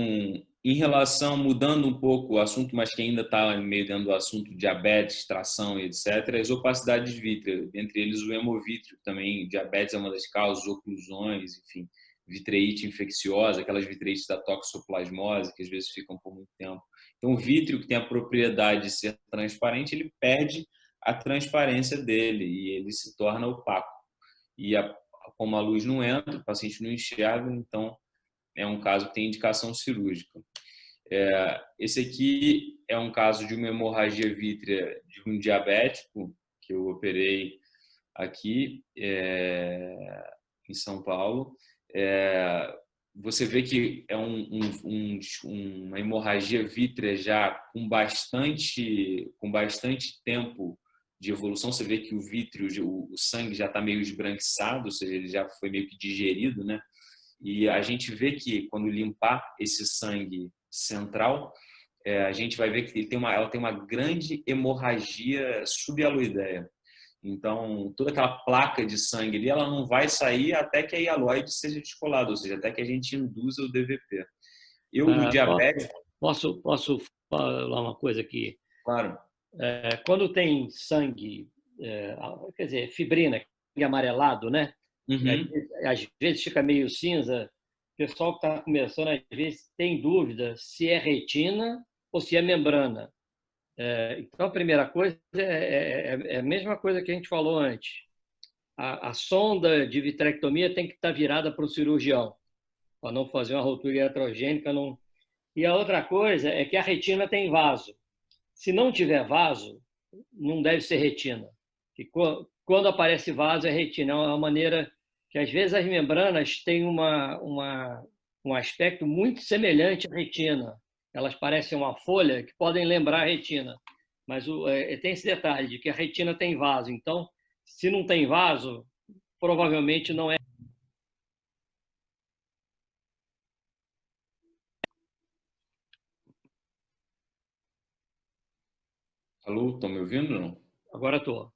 em relação, mudando um pouco o assunto, mas que ainda está meio dentro do assunto diabetes, tração, etc., as opacidades vítreas, entre eles o hemovítrio também, diabetes é uma das causas, oclusões, enfim, vitreite infecciosa, aquelas vitreites da toxoplasmose, que às vezes ficam por muito tempo. Então, o vítreo, que tem a propriedade de ser transparente, ele perde a transparência dele e ele se torna opaco. E como a luz não entra, o paciente não enxerga, então é um caso que tem indicação cirúrgica. Esse aqui é um caso de uma hemorragia vítrea de um diabético que eu operei aqui em São Paulo. Você vê que é uma hemorragia vítrea já com bastante tempo de evolução. Você vê que o vítreo, o sangue já está meio esbranquiçado, ou seja, ele já foi meio que digerido, né? E a gente vê que quando limpar esse sangue central, a gente vai ver que ela tem uma grande hemorragia subaloideia. Então, toda aquela placa de sangue ali, ela não vai sair até que a hialoide seja descolada, ou seja, até que a gente induza o DVP. O diabético... Posso falar uma coisa aqui? Claro. Quando tem sangue, quer dizer, fibrina, sangue amarelado, né? Uhum. Às vezes fica meio cinza. O pessoal que está começando, às vezes, tem dúvida se é retina ou se é membrana. Então, a primeira coisa é a mesma coisa que a gente falou antes. A sonda de vitrectomia tem que estar virada para o cirurgião, para não fazer uma ruptura iatrogênica. Não... E a outra coisa é que a retina tem vaso. Se não tiver vaso, não deve ser retina. E quando aparece vaso, é retina. É uma maneira que, às vezes, as membranas têm um aspecto muito semelhante à retina. Elas parecem uma folha que podem lembrar a retina. Mas tem esse detalhe de que a retina tem vaso. Então, se não tem vaso, provavelmente não é. Alô, estão me ouvindo ou não? Agora estou.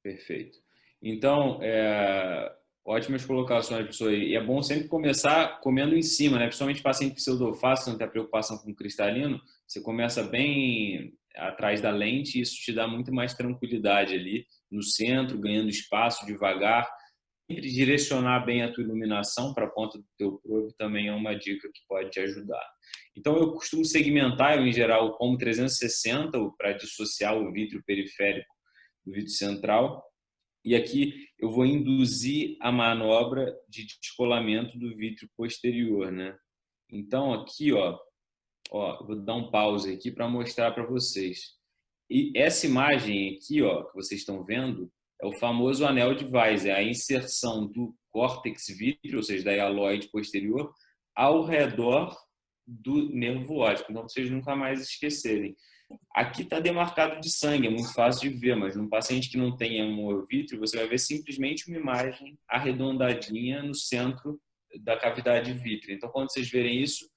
Perfeito. Então, ótimas colocações, professor. E é bom sempre começar comendo em cima, né? Principalmente paciente pseudofáceo, se não tem preocupação com cristalino, você começa bem atrás da lente e isso te dá muito mais tranquilidade ali no centro, ganhando espaço devagar. Sempre direcionar bem a tua iluminação para a ponta do teu probe também é uma dica que pode te ajudar. Então, eu costumo segmentar, em geral, como 360 para dissociar o vítreo periférico do vítreo central. E aqui eu vou induzir a manobra de descolamento do vítreo posterior, né? Então, aqui, ó, vou dar um pause aqui para mostrar para vocês. E essa imagem aqui, ó, que vocês estão vendo, é o famoso anel de Weiss, é a inserção do córtex vítreo, ou seja, da hialoide posterior, ao redor do nervo óptico. Então, vocês nunca mais esquecerem. Aqui está demarcado de sangue, é muito fácil de ver, mas num paciente que não tem hemovítrio, você vai ver simplesmente uma imagem arredondadinha no centro da cavidade vítrea. Então, quando vocês verem isso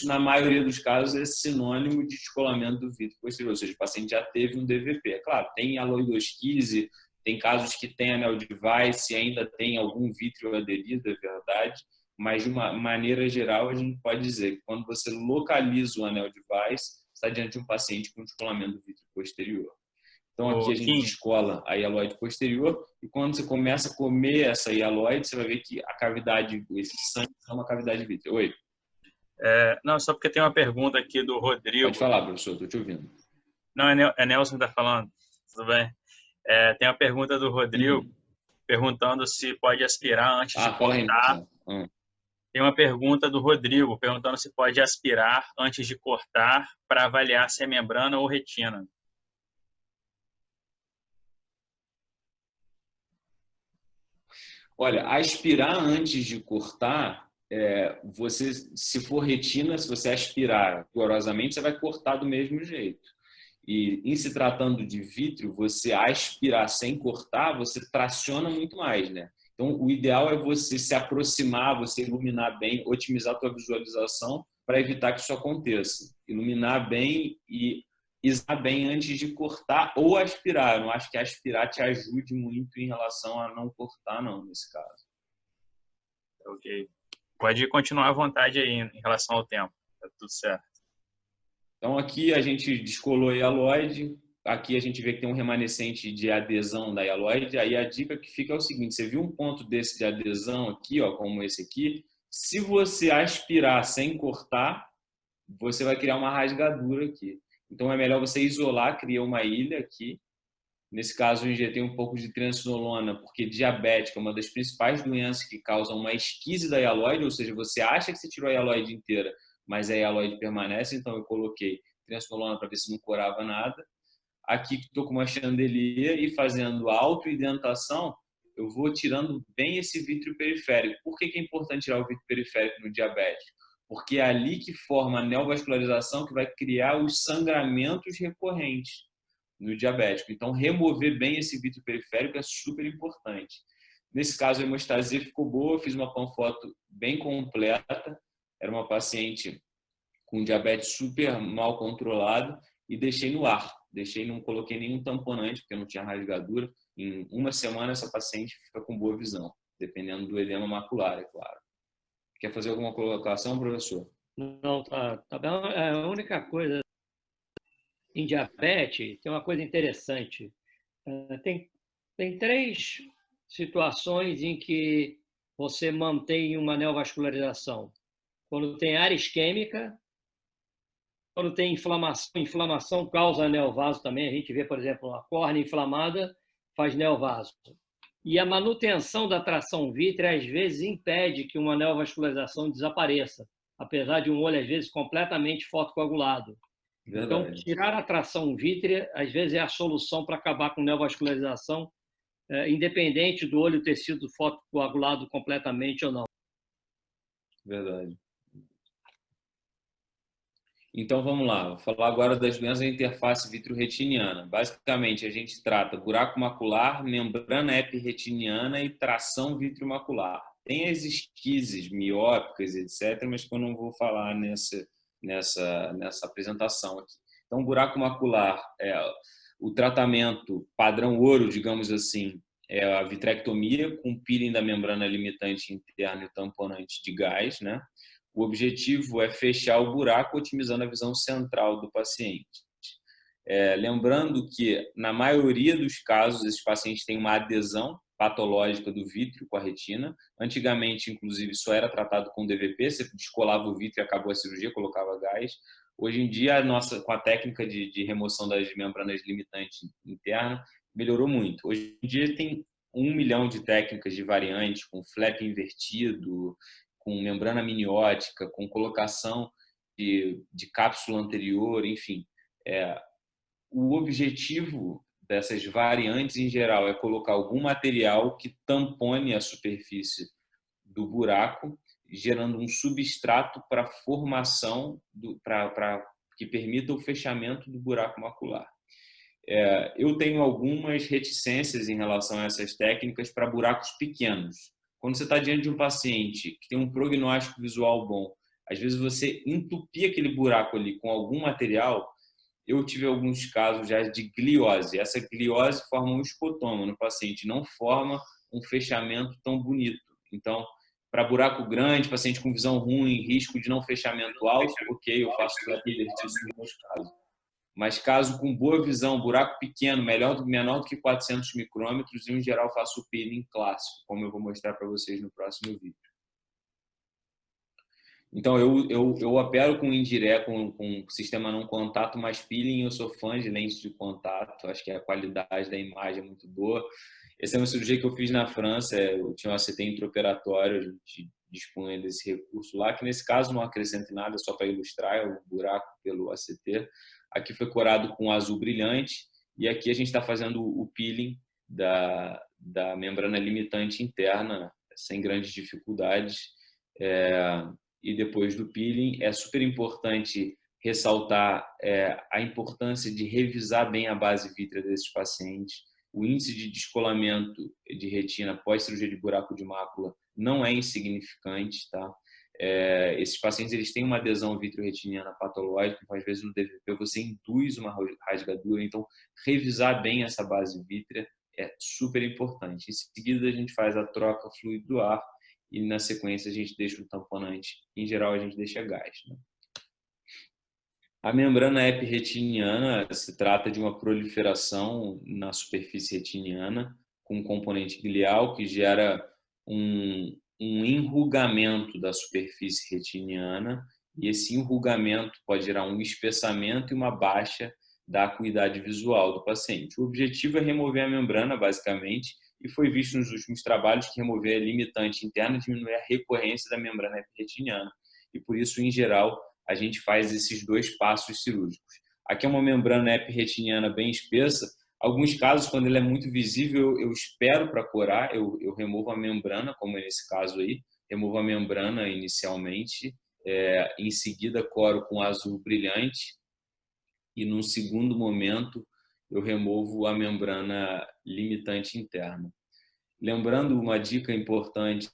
na maioria dos casos é sinônimo de descolamento do vítreo posterior, ou seja, o paciente já teve um DVP. É claro, tem aloidosquise, tem casos que tem anel de Weiss e ainda tem algum vítreo aderido, é verdade, mas de uma maneira geral a gente pode dizer que quando você localiza o anel de Weiss, está diante de um paciente com descolamento do vítreo posterior. Então aqui a gente descola a hialoide posterior e quando você começa a comer essa hialoide, você vai ver que a cavidade, esse sangue é uma cavidade vítrea. Oi? Não, só porque tem uma pergunta aqui do Rodrigo. Pode falar, professor, estou te ouvindo. Não, é Nelson que está falando. Tudo bem? Tem uma pergunta do Rodrigo perguntando se pode aspirar antes de cortar. Tem uma pergunta do Rodrigo perguntando se pode aspirar antes de cortar para avaliar se é membrana ou retina. Olha, aspirar antes de cortar, você, se for retina, se você aspirar rigorosamente, você vai cortar do mesmo jeito. E em se tratando de vítreo, você aspirar sem cortar, você traciona muito mais, né? Então, o ideal é você se aproximar, você iluminar bem, otimizar a tua visualização para evitar que isso aconteça. Iluminar bem e examinar bem antes de cortar ou aspirar. Eu não acho que aspirar te ajude muito em relação a não cortar, não, nesse caso. Ok. Pode continuar à vontade aí em relação ao tempo. Tá tudo certo. Então, aqui a gente descolou a hialoide. Aqui a gente vê que tem um remanescente de adesão da hialoide. Aí a dica que fica é o seguinte, você viu um ponto desse de adesão aqui, ó, como esse aqui, se você aspirar sem cortar, você vai criar uma rasgadura aqui. Então é melhor você isolar, criar uma ilha aqui. Nesse caso eu injetei um pouco de triamcinolona, porque diabética é uma das principais doenças que causam uma esquise da hialoide, ou seja, você acha que você tirou a hialoide inteira, mas a hialoide permanece, então eu coloquei triamcinolona para ver se não curava nada. Aqui estou com uma chandelier e fazendo autoidentação, eu vou tirando bem esse vítreo periférico. Por que é importante tirar o vítreo periférico no diabético? Porque é ali que forma a neovascularização que vai criar os sangramentos recorrentes no diabético. Então, remover bem esse vítreo periférico é super importante. Nesse caso, a hemostasia ficou boa, fiz uma panfoto bem completa. Era uma paciente com diabetes super mal controlado e deixei no ar. Não coloquei nenhum tamponante, porque não tinha rasgadura. Em uma semana, essa paciente fica com boa visão, dependendo do edema macular, é claro. Quer fazer alguma colocação, professor? Não, tá bem. A única coisa em diabetes, tem uma coisa interessante. Tem 3 situações em que você mantém uma neovascularização. Quando tem área isquêmica, quando tem inflamação causa neovaso também. A gente vê, por exemplo, a córnea inflamada faz neovaso. E a manutenção da tração vítrea, às vezes, impede que uma neovascularização desapareça, apesar de um olho, às vezes, completamente fotocoagulado. Verdade. Então, tirar a tração vítrea, às vezes, é a solução para acabar com neovascularização, independente do olho ter sido fotocoagulado completamente ou não. Verdade. Então, vamos lá. Vou falar agora das doenças da interface vitreoretiniana. Basicamente, a gente trata buraco macular, membrana epirretiniana e tração vitreomacular. Tem as esquises miópicas, etc., mas que eu não vou falar nessa apresentação aqui. Então, buraco macular, o tratamento padrão ouro, digamos assim, é a vitrectomia com peeling da membrana limitante interna e tamponante de gás, né? O objetivo é fechar o buraco, otimizando a visão central do paciente. Lembrando que, na maioria dos casos, esses pacientes têm uma adesão patológica do vítreo com a retina. Antigamente, inclusive, só era tratado com DVP, você descolava o vítreo e acabou a cirurgia, colocava gás. Hoje em dia, com a técnica de remoção das membranas limitantes internas, melhorou muito. Hoje em dia, tem 1 milhão de técnicas de variantes, com flap invertido, com membrana miniótica, com colocação de cápsula anterior, enfim. O objetivo dessas variantes, em geral, é colocar algum material que tampone a superfície do buraco, gerando um substrato para formação, que permita o fechamento do buraco macular. Eu tenho algumas reticências em relação a essas técnicas para buracos pequenos. Quando você está diante de um paciente que tem um prognóstico visual bom, às vezes você entupir aquele buraco ali com algum material. Eu tive alguns casos já de gliose. Essa gliose forma um escotoma no paciente, não forma um fechamento tão bonito. Então, para buraco grande, paciente com visão ruim, risco de não fechamento alto, ok, eu faço flap invertido nos meus casos. Mas caso com boa visão, buraco pequeno, menor do que 400 micrômetros, em geral faço o peeling clássico, como eu vou mostrar para vocês no próximo vídeo. Então, eu opero com indireto, com sistema não contato, mas peeling eu sou fã de lentes de contato. Acho que a qualidade da imagem é muito boa. Essa é uma cirurgia que eu fiz na França. Eu tinha um ACT intraoperatório, a gente dispunha desse recurso lá, que nesse caso não acrescenta nada, só para ilustrar o buraco pelo ACT. Aqui foi corado com azul brilhante e aqui a gente está fazendo o peeling da membrana limitante interna, sem grandes dificuldades. E depois do peeling, é super importante ressaltar a importância de revisar bem a base vítrea desses pacientes. O índice de descolamento de retina pós-cirurgia de buraco de mácula não é insignificante, tá? Esses pacientes eles têm uma adesão vitreoretiniana patológica, então às vezes no DVP você induz uma rasgadura, então revisar bem essa base vítrea é super importante. Em seguida a gente faz a troca fluido do ar e na sequência a gente deixa um tamponante, em geral a gente deixa gás, né? A membrana epirretiniana se trata de uma proliferação na superfície retiniana com um componente glial que gera um enrugamento da superfície retiniana e esse enrugamento pode gerar um espessamento e uma baixa da acuidade visual do paciente. O objetivo é remover a membrana, basicamente, e foi visto nos últimos trabalhos que remover a limitante interna diminui a recorrência da membrana epirretiniana e por isso, em geral, a gente faz esses 2 passos cirúrgicos. Aqui é uma membrana epirretiniana bem espessa. Alguns casos, quando ela é muito visível, eu espero para corar, eu removo a membrana, como é nesse caso aí, removo a membrana inicialmente, em seguida coro com azul brilhante e num segundo momento eu removo a membrana limitante interna. Lembrando uma dica importante,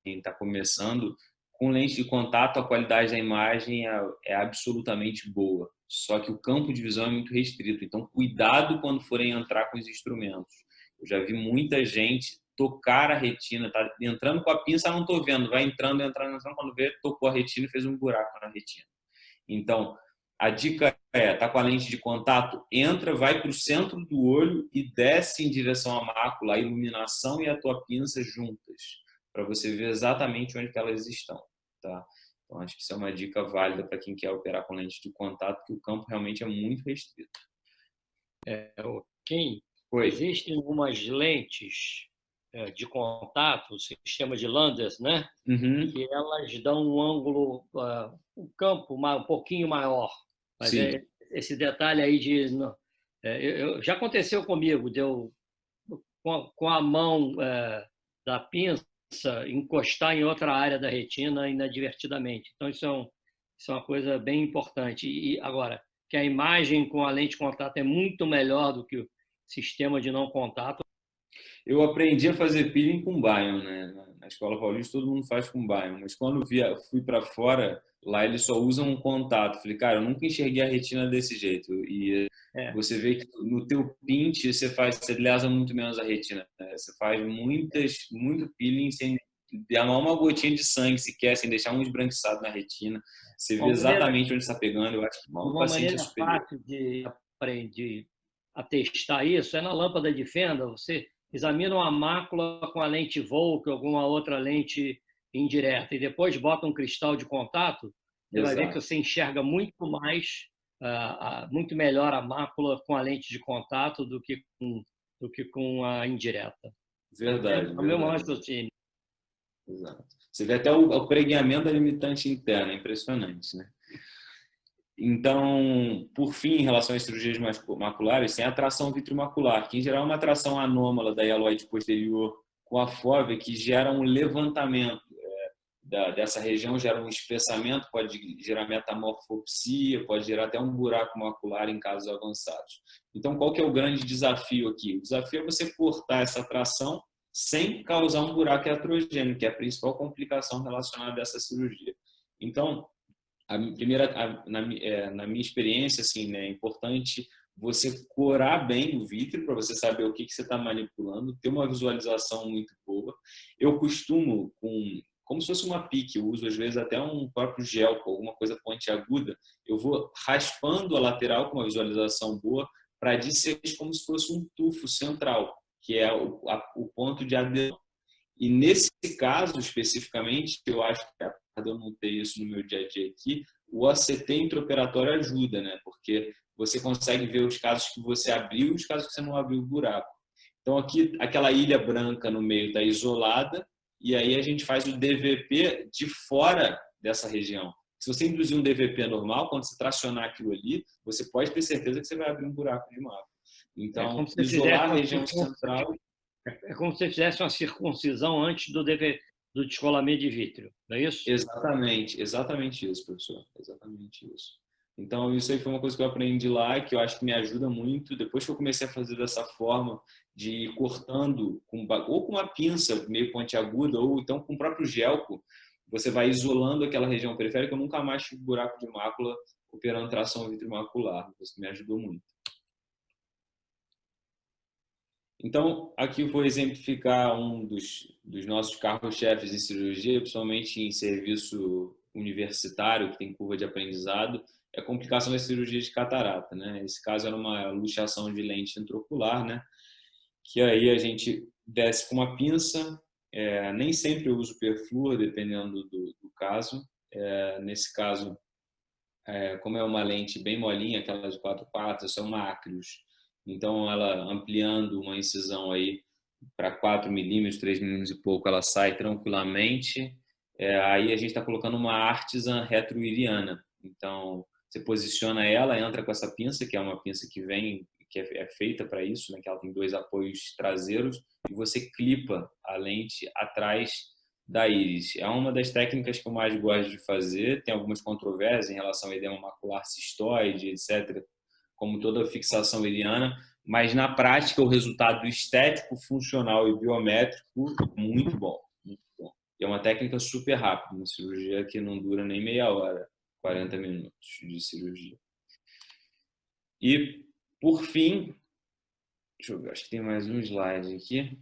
quem está começando, com lente de contato, a qualidade da imagem é absolutamente boa. Só que o campo de visão é muito restrito. Então, cuidado quando forem entrar com os instrumentos. Eu já vi muita gente tocar a retina, tá entrando com a pinça, não estou vendo, vai entrando, quando vê, tocou a retina e fez um buraco na retina. Então, a dica é, tá com a lente de contato, entra, vai para o centro do olho e desce em direção à mácula, a iluminação e a tua pinça juntas, para você ver exatamente onde que elas estão, tá? Então, acho que isso é uma dica válida para quem quer operar com lente de contato, porque o campo realmente é muito restrito. Kim, existem algumas lentes de contato, o sistema de Landes, né? Uhum. Que elas dão um ângulo, um campo um pouquinho maior. Mas esse detalhe aí já aconteceu comigo, deu com a mão da pinça encostar em outra área da retina inadvertidamente. Então, isso é uma coisa bem importante. E agora, que a imagem com a lente de contato é muito melhor do que o sistema de não contato. Eu aprendi a fazer peeling com Bion, né? Na Escola Paulista todo mundo faz com Bion, mas quando fui para fora, lá eles só usam um contato. Falei, cara, eu nunca enxerguei a retina desse jeito. E você vê que no teu pinte você lesa muito menos a retina. Né? Você faz muito peeling sem derramar uma gotinha de sangue sequer, sem deixar um esbranquiçado na retina. Você vê exatamente onde está pegando. Eu acho que o paciente é superior. Uma maneira fácil de aprender a testar isso é na lâmpada de fenda. Você examina uma mácula com a lente Volk ou alguma outra lente indireta e depois bota um cristal de contato, você vai ver que você enxerga muito melhor a mácula com a lente de contato do que com a indireta. Verdade. É o meu raciocínio. Exato. Você vê até o pregueamento da limitante interna, é impressionante, né? Então, por fim, em relação às cirurgias maculares, tem a tração vitromacular, que em geral é uma tração anômala da hialoide posterior com a fóvea, que gera um levantamento dessa região, gera um espessamento, pode gerar metamorfopsia, pode gerar até um buraco macular em casos avançados. Então, qual que é o grande desafio aqui? O desafio é você cortar essa tração sem causar um buraco iatrogênico, que é a principal complicação relacionada a essa cirurgia. Então, na minha experiência, assim, né, é importante você corar bem o vítreo para você saber o que você está manipulando, ter uma visualização muito boa. Eu costumo, como se fosse uma pique, eu uso às vezes até um próprio gel, com alguma coisa pontiaguda, eu vou raspando a lateral com uma visualização boa para disser como se fosse um tufo central, que é o ponto de adesão. E nesse caso, especificamente, eu acho que, apesar de eu não ter isso no meu dia a dia aqui, o OCT intraoperatório ajuda, né? Porque você consegue ver os casos que você abriu e os casos que você não abriu o buraco. Então, aqui, aquela ilha branca no meio está isolada e aí a gente faz o DVP de fora dessa região. Se você induzir um DVP normal, quando você tracionar aquilo ali, você pode ter certeza que você vai abrir um buraco de mácula. Então, isolar a região central... É como se você fizesse uma circuncisão antes do descolamento de vítreo, não é isso? Exatamente isso, professor. Exatamente isso. Então, isso aí foi uma coisa que eu aprendi lá, que eu acho que me ajuda muito. Depois que eu comecei a fazer dessa forma, de ir cortando ou com uma pinça meio pontiaguda, ou então com o próprio gelco, você vai isolando aquela região periférica. Eu nunca mais tive buraco de mácula operando tração vitromacular. Isso me ajudou muito. Então, aqui eu vou exemplificar um dos nossos carros-chefes em cirurgia, principalmente em serviço universitário, que tem curva de aprendizado, é a complicação da cirurgia de catarata, né? Esse caso era uma luxação de lente intraocular, né? Que aí a gente desce com uma pinça, nem sempre eu uso perfluor, dependendo do caso. Nesse caso, como é uma lente bem molinha, aquela de 4x4, isso é uma Acryos. Então, ela ampliando uma incisão aí para 4 milímetros, 3 milímetros e pouco, ela sai tranquilamente. Aí a gente está colocando uma Artisan retroiriana. Então, você posiciona ela, entra com essa pinça, que é uma pinça que é feita para isso, né? Que ela tem 2 apoios traseiros, e você clipa a lente atrás da íris. É uma das técnicas que eu mais gosto de fazer. Tem algumas controvérsias em relação ao edema macular cistoide, etc., como toda fixação iriana, mas na prática o resultado estético, funcional e biométrico é muito bom, muito bom. que é uma técnica super rápida, uma cirurgia que não dura nem meia hora, 40 minutos de cirurgia. E, por fim, deixa eu ver, acho que tem mais um slide aqui.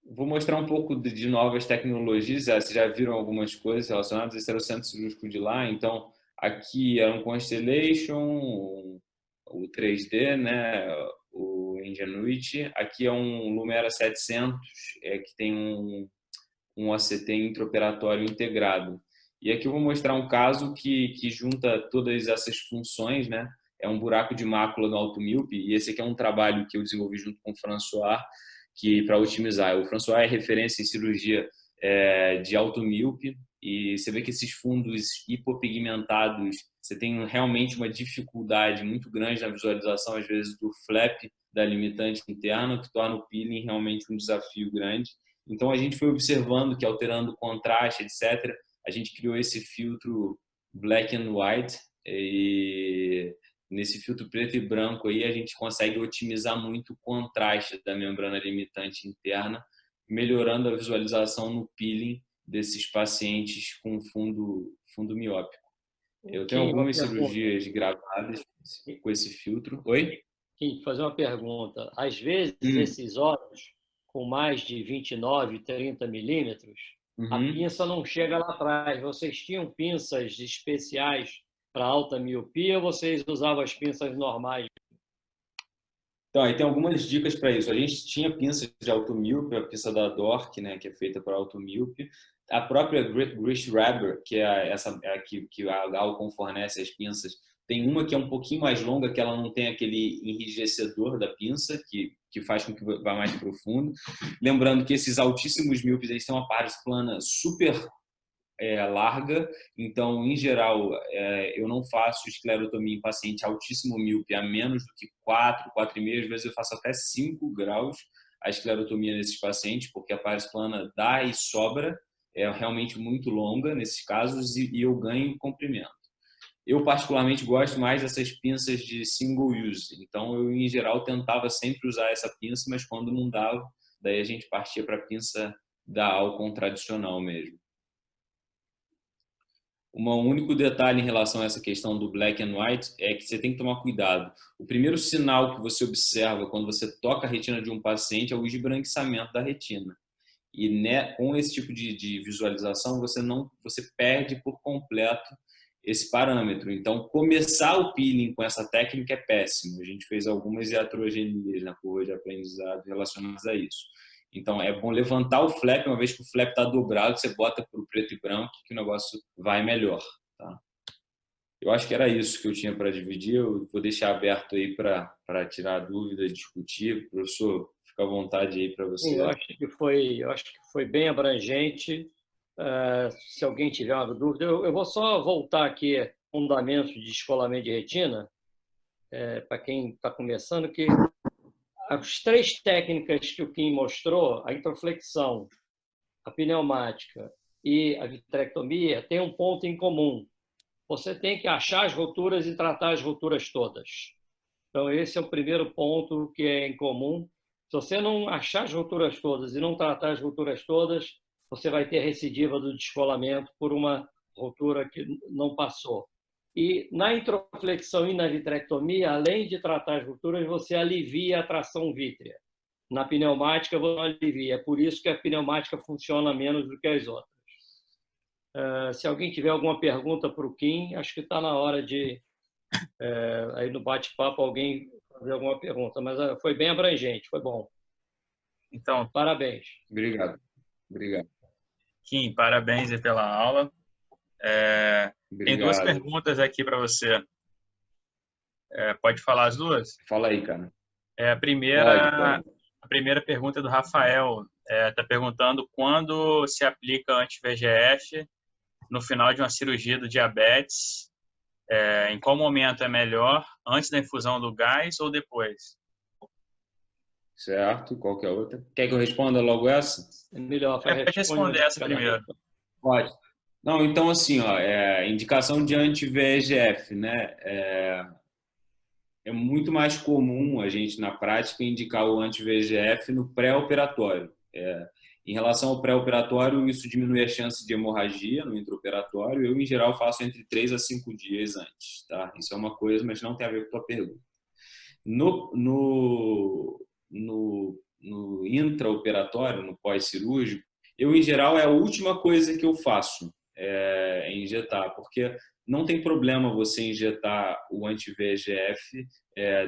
Vou mostrar um pouco de novas tecnologias. Vocês já viram algumas coisas relacionadas. Esse era o centro cirúrgico de lá. Então, aqui era um Constellation, o 3D, né? O Ingenuity. Aqui é um Lumera 700, que tem um OCT intraoperatório integrado. E aqui eu vou mostrar um caso que junta todas essas funções, né? É um buraco de mácula no alto míope, e esse aqui é um trabalho que eu desenvolvi junto com o François, que para otimizar. O François é referência em cirurgia de alto míope, e você vê que esses fundos hipopigmentados, você tem realmente uma dificuldade muito grande na visualização, às vezes, do flap da limitante interna, que torna o peeling realmente um desafio grande. Então, a gente foi observando que, alterando o contraste, etc., a gente criou esse filtro black and white, e nesse filtro preto e branco aí a gente consegue otimizar muito o contraste da membrana limitante interna, melhorando a visualização no peeling desses pacientes com fundo miópico. Eu tenho algumas cirurgias gravadas com esse filtro. Oi? Kim, fazer uma pergunta. Às vezes, esses olhos com mais de 29, 30 milímetros, a pinça não chega lá atrás. Vocês tinham pinças especiais para alta miopia ou vocês usavam as pinças normais? Então, aí tem algumas dicas para isso. A gente tinha pinças de alto míope, a pinça da Dork, né, que é feita para alto míope. A própria Grish Rubber, que é que a Alcon fornece as pinças, tem uma que é um pouquinho mais longa, que ela não tem aquele enrijecedor da pinça, que faz com que vá mais profundo. Lembrando que esses altíssimos míopes, eles têm uma pares plana super larga, então, em geral, eu não faço esclerotomia em paciente altíssimo míope a menos do que 4, 4,5, às vezes eu faço até 5 graus a esclerotomia nesses pacientes, porque a pares plana dá e sobra, é realmente muito longa nesses casos e eu ganho comprimento. Eu, particularmente, gosto mais dessas pinças de single use, então eu, em geral, tentava sempre usar essa pinça, mas quando não dava, daí a gente partia para a pinça da Alcon tradicional mesmo. Um único detalhe em relação a essa questão do black and white é que você tem que tomar cuidado. O primeiro sinal que você observa quando você toca a retina de um paciente é o esbranquiçamento da retina. E com esse tipo de visualização, você perde por completo esse parâmetro. Então, começar o peeling com essa técnica é péssimo. A gente fez algumas iatrogenias na curva de aprendizado relacionadas a isso. Então, é bom levantar o flap, uma vez que o flap está dobrado, você bota para o preto e branco, que o negócio vai melhor. Tá? Eu acho que era isso que eu tinha para dividir. Eu vou deixar aberto aí para tirar dúvida, discutir. Professor, fica à vontade aí para você. Eu acho que foi bem abrangente. Se alguém tiver uma dúvida, eu vou só voltar aqui fundamentos de descolamento de retina, para quem está começando, que as 3 técnicas que o Kim mostrou, a introflexão, a pneumática e a vitrectomia, tem um ponto em comum. Você tem que achar as roturas e tratar as roturas todas. Então, esse é o primeiro ponto que é em comum. Se você não achar as roturas todas e não tratar as roturas todas, você vai ter recidiva do descolamento por uma rotura que não passou. E na introflexão e na vitrectomia, além de tratar as roturas, você alivia a tração vítrea. Na pneumática, você não alivia. É por isso que a pneumática funciona menos do que as outras. Se alguém tiver alguma pergunta para o Kim, acho que está na hora de, aí no bate-papo, alguém fazer alguma pergunta. Mas foi bem abrangente, foi bom. Então, parabéns. Obrigado. Kim, parabéns aí pela aula. Tem 2 perguntas aqui para você. Pode falar as duas? Fala aí, cara. A primeira pergunta é do Rafael. Está perguntando quando se aplica anti-VEGF no final de uma cirurgia do diabetes. Em qual momento é melhor? Antes da infusão do gás ou depois? Certo. Qual que é a outra? Quer que eu responda logo essa? É melhor. Pode responder essa primeiro. Pode. Não, então assim, indicação de anti-VEGF, né? É muito mais comum a gente, na prática, indicar o anti-VEGF no pré-operatório. Em relação ao pré-operatório, isso diminui a chance de hemorragia no intraoperatório. Eu, em geral, faço entre 3 a 5 dias antes, tá? Isso é uma coisa, mas não tem a ver com a tua pergunta. No intraoperatório, no pós-cirúrgico, eu, em geral, é a última coisa que eu faço, é injetar, porque não tem problema você injetar o anti-VEGF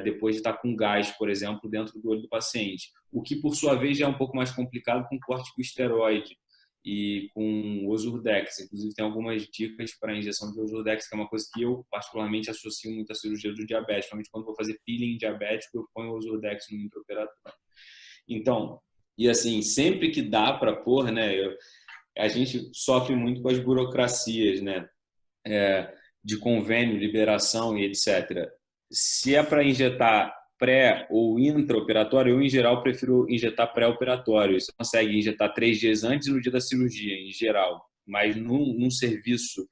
depois de estar com gás, por exemplo, dentro do olho do paciente. O que, por sua vez, já é um pouco mais complicado com corticosteroide e com Ozurdex. Inclusive, tem algumas dicas para a injeção de Ozurdex, que é uma coisa que eu, particularmente, associo muito à cirurgia do diabetes. Principalmente quando vou fazer peeling diabético, eu ponho Ozurdex no intraoperatório. Então, e assim, sempre que dá para pôr, né, a gente sofre muito com as burocracias, né, de convênio, liberação e etc. Se é para injetar pré ou intraoperatório, eu, em geral, prefiro injetar pré-operatório. Você consegue injetar 3 dias antes no dia da cirurgia, em geral. Mas num serviço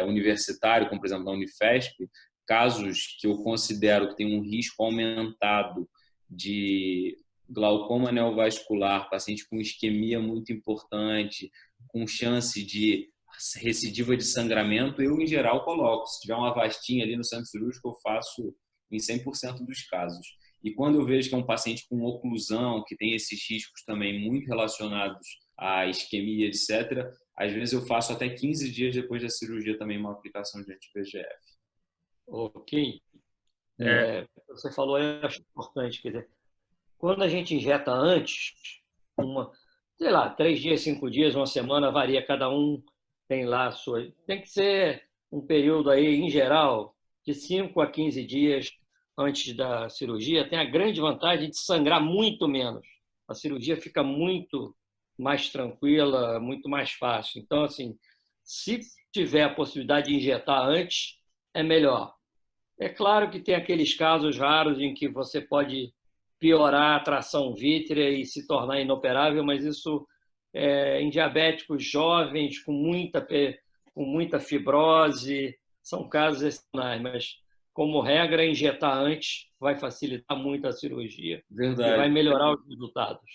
universitário, como, por exemplo, na Unifesp, casos que eu considero que tem um risco aumentado de glaucoma neovascular, paciente com isquemia muito importante, com chance de recidiva de sangramento, eu, em geral, coloco. Se tiver uma vastinha ali no centro cirúrgico, eu faço em 100% dos casos. E quando eu vejo que é um paciente com oclusão, que tem esses riscos também muito relacionados à isquemia, etc., às vezes eu faço até 15 dias depois da cirurgia também uma aplicação de anti-VEGF. Ok. Você falou, eu acho importante, quer dizer, quando a gente injeta antes, sei lá, 3 dias, 5 dias, uma semana, varia, cada um tem lá a sua... Tem que ser um período aí, em geral, de 5 a 15 dias antes da cirurgia. Tem a grande vantagem de sangrar muito menos. A cirurgia fica muito mais tranquila, muito mais fácil. Então, assim, se tiver a possibilidade de injetar antes, é melhor. É claro que tem aqueles casos raros em que você pode piorar a tração vítrea e se tornar inoperável, mas isso em diabéticos jovens com muita fibrose, são casos excepcionais, mas como regra, injetar antes vai facilitar muito a cirurgia. Verdade. E vai melhorar os resultados.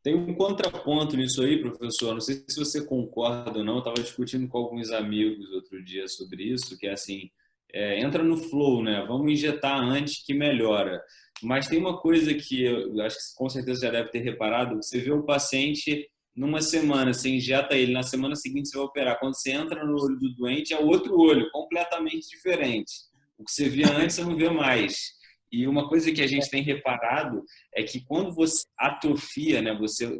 Tem um contraponto nisso aí, professor. Não sei se você concorda ou não. Eu estava discutindo com alguns amigos outro dia sobre isso, que é assim, entra no flow, né? Vamos injetar antes que melhora. Mas tem uma coisa que eu acho que com certeza já deve ter reparado. Você vê o paciente numa semana, você injeta ele, na semana seguinte você vai operar. Quando você entra no olho do doente, é outro olho, completamente diferente. O que você via antes, você não vê mais. E uma coisa que a gente tem reparado é que quando você atrofia, né,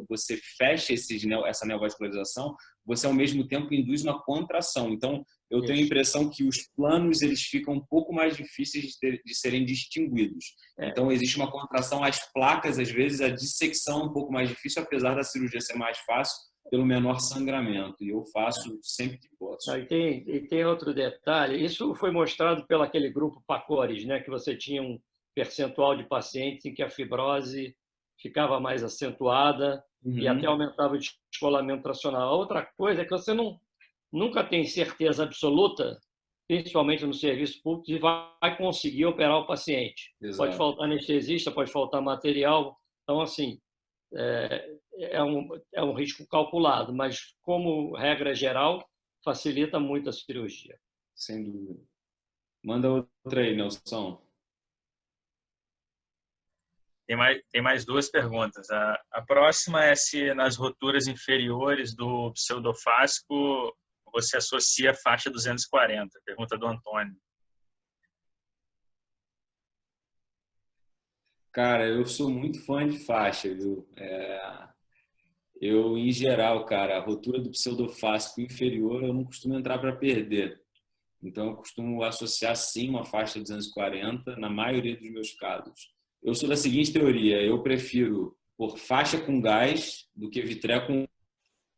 você fecha essa neovascularização, você ao mesmo tempo induz uma contração. Então, eu tenho a impressão que os planos eles ficam um pouco mais difíceis de serem distinguidos. Então, existe uma contração, as placas, às vezes, a dissecção é um pouco mais difícil, apesar da cirurgia ser mais fácil, pelo menor sangramento. E eu faço sempre que posso. E tem outro detalhe, isso foi mostrado pelo aquele grupo PACORES, né, que você tinha um percentual de pacientes em que a fibrose ficava mais acentuada e até aumentava o descolamento tracional. A outra coisa é que você nunca tem certeza absoluta, principalmente no serviço público, de vai conseguir operar o paciente. Exato. Pode faltar anestesista, pode faltar material. Então, assim, é um risco calculado, mas, como regra geral, facilita muito a cirurgia. Sem dúvida. Manda outra aí, Nelson. Tem mais 2 perguntas. A próxima é se nas roturas inferiores do pseudofáscico você associa a faixa 240. Pergunta do Antônio. Cara, eu sou muito fã de faixa, viu? Eu, em geral, cara, a rotura do pseudofáscico inferior eu não costumo entrar para perder. Então, eu costumo associar, sim, uma faixa 240 na maioria dos meus casos. Eu sou da seguinte teoria, eu prefiro por faixa com gás do que vitré com...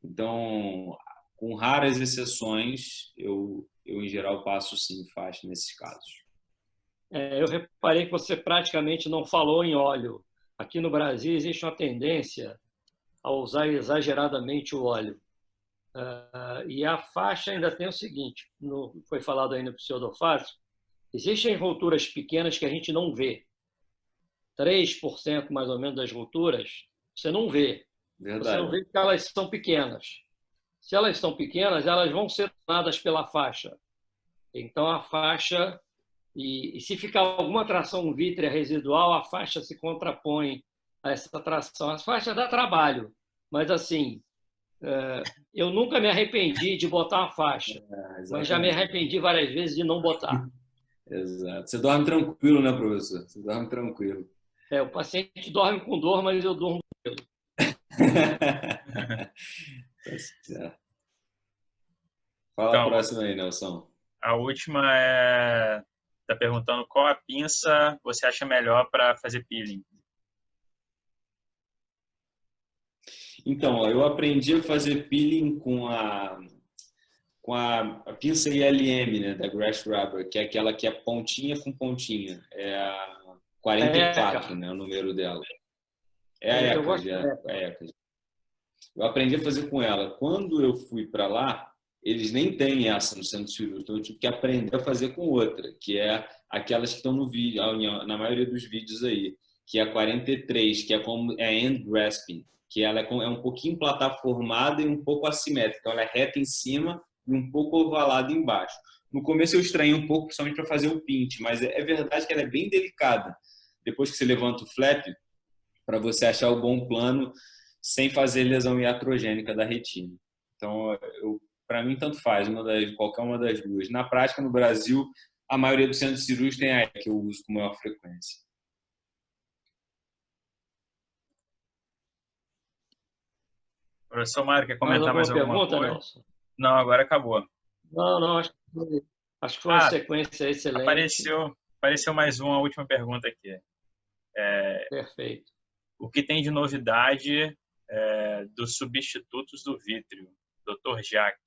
Então, com raras exceções, eu em geral passo sim faixa nesses casos. Eu reparei que você praticamente não falou em óleo. Aqui no Brasil existe uma tendência a usar exageradamente o óleo. E a faixa ainda tem o seguinte, foi falado aí no pseudofáscico, existem roturas pequenas que a gente não vê. 3% mais ou menos das roturas, você não vê. você não Verdade. vê que elas são pequenas. Se elas são pequenas, elas vão ser tomadas pela faixa. Então, a faixa, e se ficar alguma tração vítrea residual, a faixa se contrapõe a essa tração. A faixa dá trabalho, mas assim, eu nunca me arrependi de botar uma faixa, mas já me arrependi várias vezes de não botar. Exato. Você dorme tranquilo, né, professor? Você dorme tranquilo. O paciente dorme com dor, mas eu durmo tranquilo. Tá certo. Fala a Então, próxima aí, Nelson. a última está perguntando qual a pinça você acha melhor para fazer peeling. Então, ó, eu aprendi a fazer peeling com a pinça ILM, né, da Grass Rubber, que é aquela que é pontinha com pontinha. É a 44, né, o número dela. É a ECA, eu aprendi a fazer com ela. Quando eu fui para lá, eles nem têm essa no centro cirúrgico, então eu tive que aprender a fazer com outra, que é aquelas que estão no vídeo, na maioria dos vídeos aí, que é a 43, que é como end grasping, que ela é um pouquinho plataformada e um pouco assimétrica, então ela é reta em cima e um pouco ovalada embaixo. No começo eu estranhei um pouco, principalmente para fazer o pint, mas é verdade que ela é bem delicada. Depois que você levanta o flap, para você achar o bom plano sem fazer lesão iatrogênica da retina. Então, para mim, tanto faz qualquer uma das duas. Na prática, no Brasil, a maioria dos centros cirúrgicos tem a que eu uso com maior frequência. Professor Mário, quer comentar mais alguma pergunta, coisa? Nelson? Não, agora acabou. Não, acho que foi uma sequência excelente. Apareceu mais uma última pergunta aqui. Perfeito. O que tem de novidade dos substitutos do vítreo? Dr. Jack.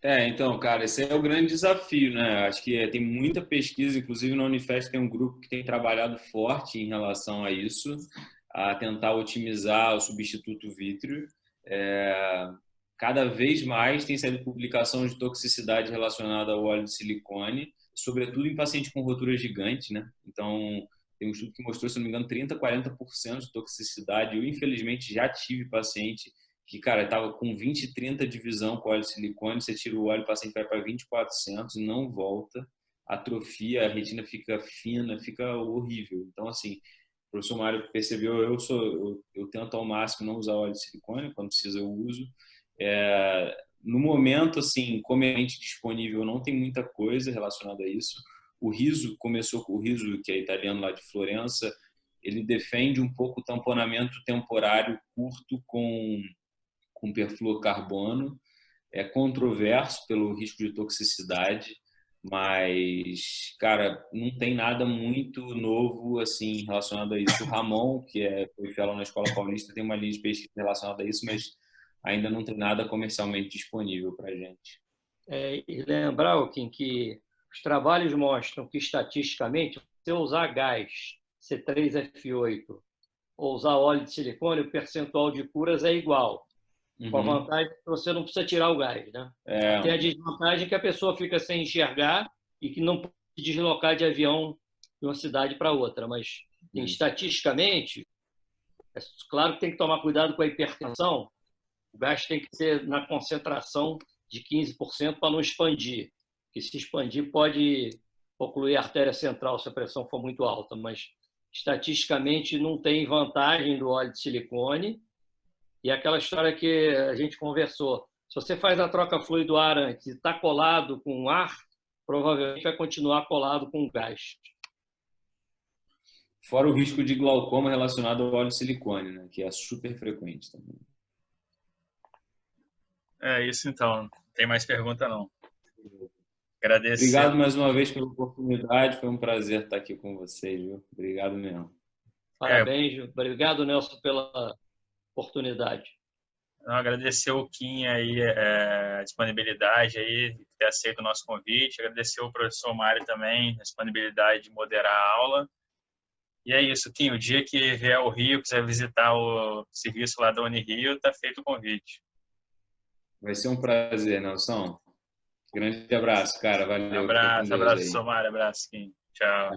Então, cara, esse é o grande desafio, né? Acho que tem muita pesquisa, inclusive na Unifesp tem um grupo que tem trabalhado forte em relação a isso, a tentar otimizar o substituto vítreo. Cada vez mais tem saído publicação de toxicidade relacionada ao óleo de silicone, sobretudo em pacientes com rotura gigante, né? Então, tem um estudo que mostrou, se não me engano, 30%, 40% de toxicidade. Eu, infelizmente, já tive paciente que, cara, estava com 20, 30 de visão com óleo de silicone, você tira o óleo, o paciente vai para 20/400 e não volta, atrofia, a retina fica fina, fica horrível. Então, assim, o professor Mário percebeu, eu tento ao máximo não usar óleo de silicone, quando precisa eu uso. No momento, assim, comercialmente disponível, não tem muita coisa relacionada a isso. O Riso começou com o Riso, que é italiano lá de Florença, ele defende um pouco o tamponamento temporário curto com perfluorocarbono. É controverso pelo risco de toxicidade, mas, cara, não tem nada muito novo assim relacionado a isso. O Ramon, que foi fellow na Escola Paulista, tem uma linha de pesquisa relacionada a isso, mas ainda não tem nada comercialmente disponível para a gente. E lembrar, Joaquim, que os trabalhos mostram que, estatisticamente, se usar gás C3F8 ou usar óleo de silicone, o percentual de curas é igual. Com a vantagem que você não precisa tirar o gás, né? Tem a desvantagem que a pessoa fica sem enxergar e que não pode deslocar de avião de uma cidade para outra. Mas, estatisticamente, é claro que tem que tomar cuidado com a hipertensão. O gás tem que ser na concentração de 15% para não expandir. Porque se expandir pode ocluir a artéria central se a pressão for muito alta. Mas, estatisticamente, não tem vantagem do óleo de silicone. E aquela história que a gente conversou, se você faz a troca fluido-ar antes e está colado com ar, provavelmente vai continuar colado com gás. Fora o risco de glaucoma relacionado ao óleo de silicone, né? Que é super frequente também. É isso então. Não tem mais pergunta não. Agradecer. Obrigado mais uma vez pela oportunidade. Foi um prazer estar aqui com vocês, viu? Obrigado mesmo. Parabéns. Obrigado, Nelson, pela oportunidade. Agradecer o Kim aí, a disponibilidade aí, de ter aceito o nosso convite. Agradecer o professor Mário também, a disponibilidade de moderar a aula. E é isso, Kim. O dia que vier ao Rio, quiser visitar o serviço lá da Unirio, está feito o convite. Vai ser um prazer, Nelson. Grande abraço, cara. Valeu. Abraço, professor Mário. Abraço, Kim. Tchau.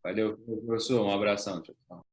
Valeu, professor. Um abração. Tchau.